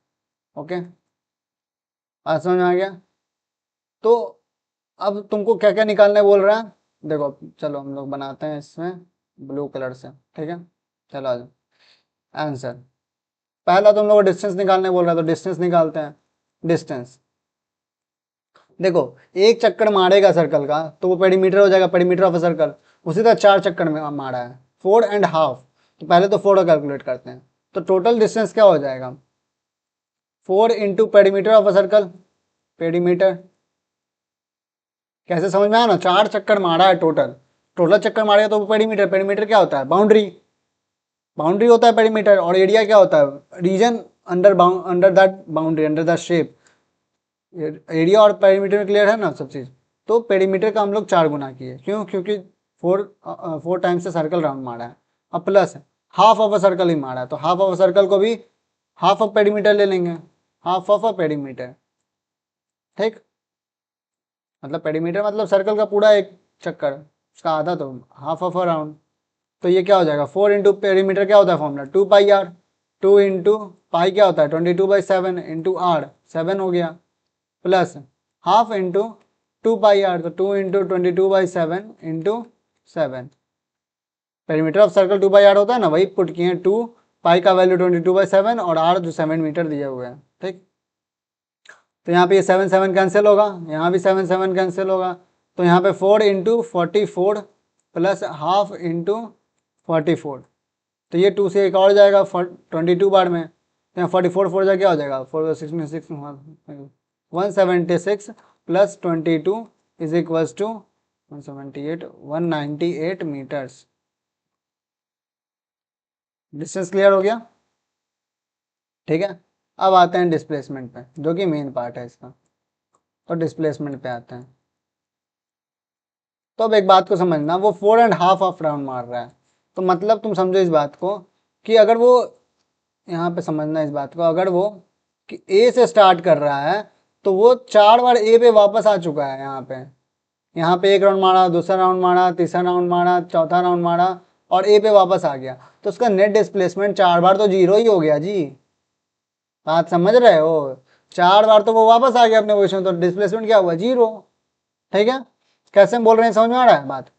ओके। बात समझ में आ गया। तो अब तुमको क्या क्या निकालने बोल रहा है, देखो चलो हम लोग बनाते हैं इसमें ब्लू कलर से, ठीक है। चलो आ जाओ आंसर। पहला तुम लोग डिस्टेंस निकालने बोल रहा है तो डिस्टेंस निकालते हैं। डिस्टेंस देखो, एक चक्कर मारेगा सर्कल का तो वो पेरीमीटर हो जाएगा, पेरीमीटर ऑफ अ सर्कल। उसी तरह 4 चक्कर में मारा है, 4.5, तो पहले तो 4 कैलकुलेट करते हैं, तो टोटल डिस्टेंस क्या हो जाएगा, 4 into perimeter of a circle, perimeter. कैसे समझ में आया ना, 4 चक्कर मारा है टोटल, टोटल चक्कर मारेगा तो पेरीमीटर, पेरीमीटर क्या होता है, बाउंड्री, बाउंड्री होता है पेरीमीटर। और एरिया क्या होता है, region under that boundary, under that shape. Area और पेरीमीटर में क्लियर है ना सब चीज। तो पेरीमीटर का हम लोग 4 गुना किए, क्यों, क्योंकि 4 टाइम्स से सर्कल राउंड मारा है। अब plus half of a circle ही मारा है, तो हाफ ऑफ अ सर्कल को भी हाफ ऑफ पेरीमीटर ले लेंगे, हाफ ऑफ अ पेरीमीटर, ठीक। मतलब पेरीमीटर मतलब सर्कल का पूरा एक चक्कर, उसका आधा, तो हाफ ऑफ अ राउंड। तो ये क्या हो जाएगा, 4 इंटू पेरीमीटर क्या होता है formula, 2 pi r, 2 into pi क्या होता है 22/7 इंटू आर, 7 हो गया, plus half into 2 pi r, तो 2 into 22/7 into 7। Perimeter of circle 2 pi r होता है ना, वही पुट किए 2 पाई का वैल्यू 22/7 और आर जो 7 मीटर दिया हुआ है, ठीक। तो यहाँ पे ये 7 7 कैंसिल होगा, यहाँ भी 7 7 कैंसिल होगा, तो यहाँ पे 4 इंटू 44 प्लस हाफ इंटू 44, तो ये 2 से एक और जाएगा 22 बार में, तो यहाँ 44 4 जा क्या हो जाएगा, 4 6 में 6 176 plus 22 is equals to 178 198 metres. Distance clear हो गया, ठीक है। अब आते हैं डिस्प्लेसमेंट पे, जो कि मेन पार्ट है इसका। तो डिस्प्लेसमेंट पे आते हैं। तो अब एक बात को समझना, वो 4.5 ऑफ राउंड मार रहा है, तो मतलब तुम समझो इस बात को कि अगर वो, यहाँ पे समझना इस बात को, अगर वो कि ए से स्टार्ट कर रहा है तो वो 4 बार ए पे वापस आ चुका है। यहाँ पे एक राउंड मारा, दूसरा राउंड मारा, तीसरा राउंड मारा, चौथा राउंड मारा और ए पे वापस आ गया, तो उसका नेट डिस्प्लेसमेंट 4 बार तो जीरो ही हो गया जी। बात समझ रहे हो, 4 बार तो वो वापस आ गया अपने पोजिशन, तो डिस्प्लेसमेंट क्या हुआ, जीरो, ठीक है। कैसे हम बोल रहे हैं, समझ में आ रहा है बात।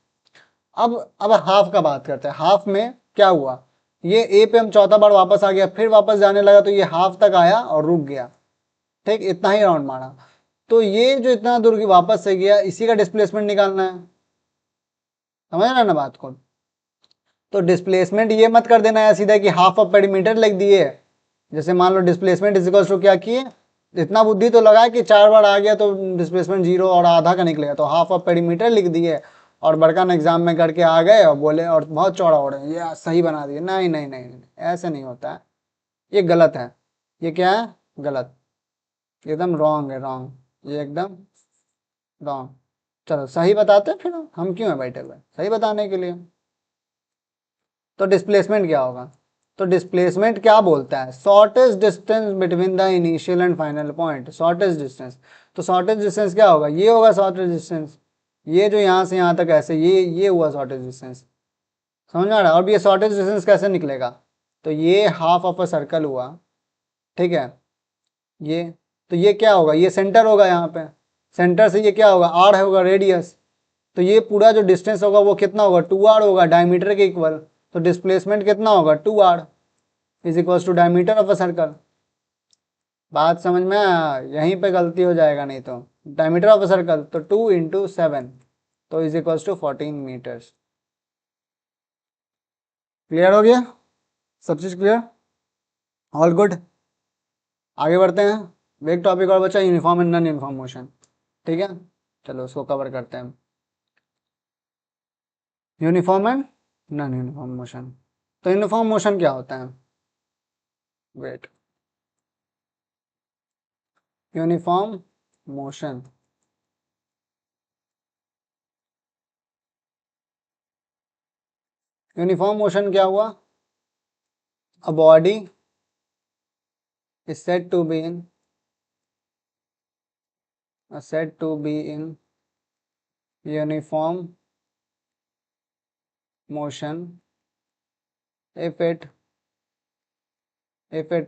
अब हाफ का बात करते हैं। हाफ में क्या हुआ, ये ए पे हम चौथा बार वापस आ गया, फिर वापस जाने लगा तो ये हाफ तक आया और रुक गया, ठीक, इतना ही राउंड मारा। तो ये जो इतना दूर की वापस से गया, इसी का डिस्प्लेसमेंट निकालना है, समझ रहे ना बात को। तो डिस्प्लेसमेंट ये मत कर देना है सीधा कि हाफ ऑफ पेरीमीटर लिख दिए। जैसे मान लो डिस्प्लेसमेंट इज इक्वल टू क्या किए, इतना बुद्धि तो लगा कि 4 बार आ गया तो डिस्प्लेसमेंट जीरो और आधा का निकलेगा, तो हाफ ऑफ पेरीमीटर लिख दिए और बड़का ना एग्जाम में करके आ गए और बोले और बहुत चौड़ा हो रहे हैं, ये सही बना दिए। नहीं नहीं नहीं नहीं, ऐसे नहीं होता है, ये गलत है। ये क्या है, गलत, एकदम रॉन्ग है, रॉन्ग, ये एकदम रॉन्ग। चलो सही बताते हैं, फिर हम क्यों है बैठे हुए, सही बताने के लिए। तो डिस्प्लेसमेंट क्या होगा, तो डिस्प्लेसमेंट क्या बोलता है, shortest distance between the initial and final point, shortest distance. तो शॉर्टेस्ट डिस्टेंस क्या होगा, ये होगा शॉर्टेस्ट डिस्टेंस, ये जो यहाँ से यहाँ तक ऐसे, ये हुआ शॉर्टेस्ट डिस्टेंस, समझ में आ रहा है। और ये शॉर्टेस्ट डिस्टेंस कैसे निकलेगा, तो ये हाफ ऑफ अ सर्कल हुआ, ठीक है। ये तो ये क्या होगा, ये सेंटर होगा, यहाँ पे सेंटर से ये क्या होगा, आर होगा रेडियस, तो ये पूरा जो डिस्टेंस होगा वो कितना होगा, 2r होगा, डायमीटर के इक्वल। तो डिस्प्लेसमेंट कितना होगा, 2r is equal to diameter of a circle. बात समझ में आया, यहीं पे गलती हो जाएगा नहीं तो। डायमीटर ऑफ अ सर्कल तो 2 × 7, तो is equal to 14 metres. Clear हो गया, सब चीज क्लियर, ऑल गुड। आगे बढ़ते हैं, एक टॉपिक और बचा, uniform and non uniform motion, ठीक है। चलो उसको कवर करते हैं, uniform and non uniform motion. तो यूनिफॉर्म मोशन क्या होता है, wait, uniform motion, uniform motion क्या हुआ, a body is said to be in uniform motion if it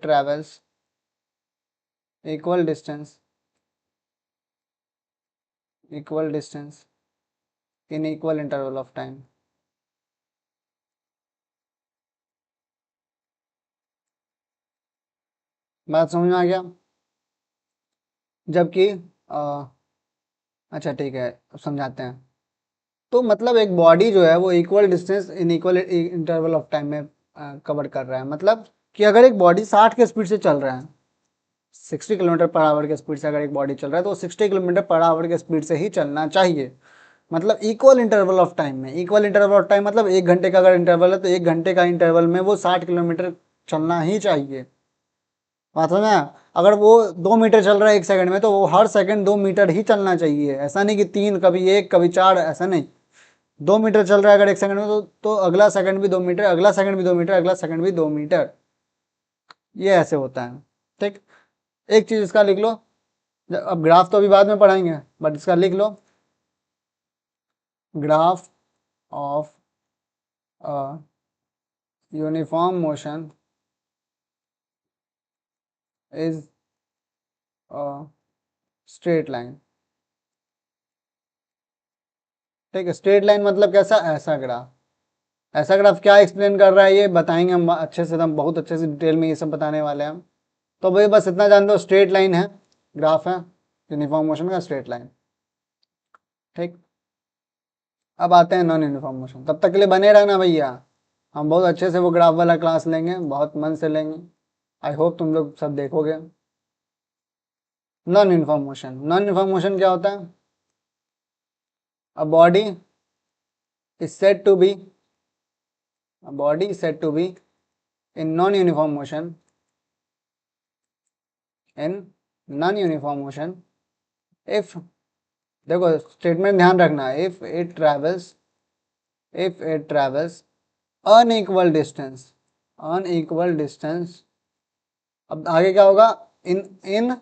travels equal distance in equal interval of time। बात समझ में आ गया, जबकि अच्छा ठीक है, समझाते हैं। तो मतलब एक बॉडी जो है वो equal distance in equal interval of time में कवर कर रहा है। मतलब कि अगर एक बॉडी 60 के स्पीड से चल रहा है, 60 किलोमीटर पर आवर के स्पीड से अगर एक बॉडी चल रहा है, तो 60 किलोमीटर पर आवर के स्पीड से ही चलना चाहिए। मतलब इक्वल इंटरवल ऑफ टाइम में, इक्वल इंटरवल ऑफ टाइम मतलब 1 घंटे का अगर इंटरवल है तो 1 घंटे का इंटरवल में वो 60 किलोमीटर चलना ही चाहिए। बात समझ में आया? अगर वो 2 मीटर चल रहा है 1 सेकंड में, तो वो हर सेकंड 2 मीटर ही चलना चाहिए। ऐसा नहीं कि 3, कभी 1, कभी 4, ऐसा नहीं। 2 मीटर चल रहा है अगर 1 सेकंड में, तो अगला सेकंड भी 2 मीटर, अगला सेकंड भी 2 मीटर, अगला सेकंड भी 2 मीटर, ये ऐसे होता है, ठीक। एक चीज इसका लिख लो, अब ग्राफ तो अभी बाद में पढ़ाएंगे, बट इसका लिख लो, graph of uniform motion is straight line, ठीक है। स्ट्रेट लाइन मतलब कैसा, ऐसा ग्राफ, ऐसा ग्राफ क्या एक्सप्लेन कर रहा है ये बताएंगे हम अच्छे से, हम बहुत अच्छे से डिटेल में ये सब बताने वाले हैं हम। तो भाई बस इतना जान दो, स्ट्रेट लाइन है, ग्राफ है यूनिफॉर्म मोशन का, स्ट्रेट लाइन। ठीक, अब आते हैं नॉन यूनिफॉर्म मोशन। तब तक के लिए बने रहना भैया, हम बहुत अच्छे से वो ग्राफ वाला क्लास लेंगे, बहुत मन से लेंगे। आई होप तुम लोग सब देखोगे। Non uniform motion, non uniform motion क्या होता है? A body is said to be, a body is said to be in non-uniform motion, in non-uniform motion if, देखो स्टेटमेंट ध्यान रखना, if it travels unequal distance, unequal distance, अब आगे क्या होगा? In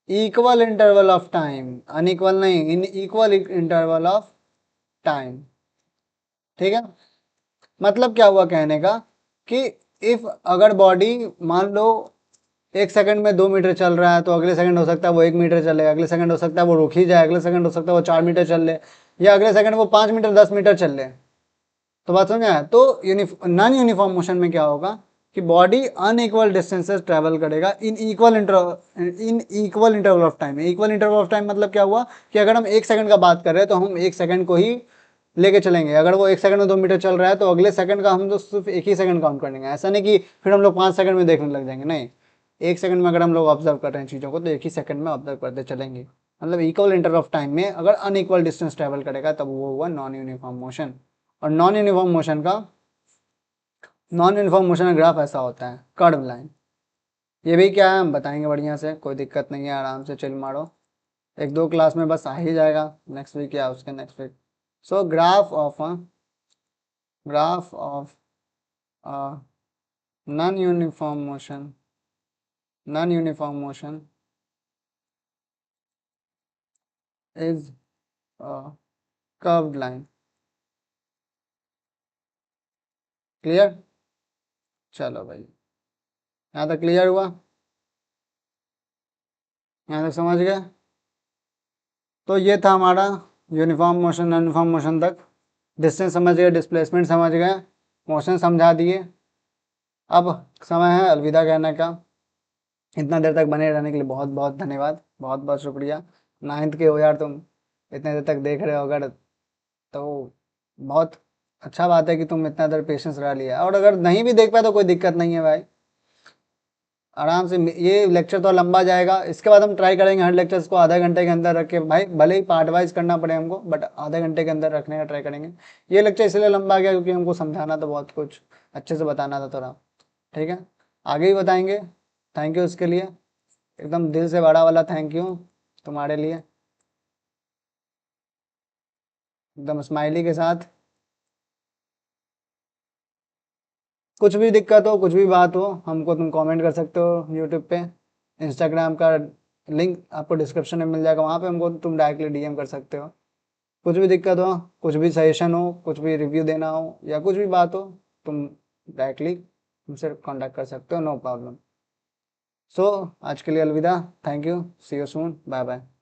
equal interval of time, unequal नहीं, in equal interval of time. ठीक है, मतलब क्या हुआ कहने का कि इफ अगर बॉडी मान लो 1 सेकंड में 2 मीटर चल रहा है, तो अगले सेकंड हो सकता है वो 1 मीटर चले, अगले सेकंड हो सकता है वो रुक ही जाए, अगले सेकंड हो सकता है वो 4 मीटर चल ले, या अगले सेकंड वो 5 मीटर 10 मीटर चल ले। तो बात समझ आया? तो नॉन यूनिफॉर्म मोशन में क्या होगा कि बॉडी अनइक्वल डिस्टेंसेस ट्रेवल करेगा इन equal interval of time. Equal interval of time मतलब क्या हुआ कि अगर हम 1 सेकंड का बात कर रहे हैं तो हम 1 सेकंड को ही लेके चलेंगे। अगर वो 1 सेकंड में 2 मीटर चल रहा है तो अगले सेकंड का हम तो सिर्फ एक ही सेकंड काउंट करेंगे। ऐसा नहीं कि फिर हम लोग 5 सेकंड में देखने लग जाएंगे, नहीं, 1 सेकंड में अगर हम लोग ऑब्जर्व कर रहे हैं चीज़ों को तो एक ही सेकंड में ऑब्जर्व करते चलेंगे। मतलब इक्वल इंटरवल ऑफ टाइम में अगर अनइक्वल डिस्टेंस ट्रेवल करेगा तब वो हुआ नॉन यूनिफॉर्म मोशन। और नॉन यूनिफॉर्म मोशन का ग्राफ ऐसा होता है, कर्व लाइन। ये भी क्या है हम बताएंगे बढ़िया से, कोई दिक्कत नहीं है, आराम से चिल मारो, 1-2 क्लास में बस आ ही जाएगा, नेक्स्ट वीक या उसके next week. So graph of non uniform motion, non uniform motion is curved line. Clear? चलो भाई, यहाँ तक क्लियर हुआ? यहाँ तक समझ गए? तो ये था हमारा uniform motion non uniform motion तक। डिस्टेंस समझ गए, डिस्प्लेसमेंट समझ गए, मोशन समझा दिए। अब समय है अलविदा कहने का। इतना देर तक बने रहने के लिए बहुत बहुत धन्यवाद, बहुत बहुत शुक्रिया। 9th के हो यार तुम, इतने देर तक देख रहे हो अगर, तो बहुत अच्छा बात है कि तुम इतना देर पेशेंस रह लिया। और अगर नहीं भी देख पाए तो कोई दिक्कत नहीं है भाई, आराम से। ये लेक्चर तो लंबा जाएगा, इसके बाद हम ट्राई करेंगे हर लेक्चर्स को आधा घंटे के अंदर रख के, भाई भले ही पार्ट वाइज करना पड़े हमको, बट आधे घंटे के अंदर रखने का ट्राई करेंगे। ये लेक्चर इसलिए लंबा गया क्योंकि हमको समझाना था, बहुत कुछ अच्छे से बताना था थोड़ा। ठीक है, आगे भी बताएंगे। थैंक यू उसके लिए, एकदम दिल से बड़ा वाला थैंक यू तुम्हारे लिए, एकदम स्माइली के साथ। कुछ भी दिक्कत हो, कुछ भी बात हो, हमको तुम कमेंट कर सकते हो यूट्यूब पे। इंस्टाग्राम का लिंक आपको डिस्क्रिप्शन में मिल जाएगा, वहाँ पे हमको तुम डायरेक्टली डीएम कर सकते हो। कुछ भी दिक्कत हो, कुछ भी सजेशन हो, कुछ भी रिव्यू देना हो या कुछ भी बात हो, तुम डायरेक्टली हमसे कांटेक्ट कर सकते हो, नो प्रॉब्लम। सो आज के लिए अलविदा, thank you, see you soon, bye bye.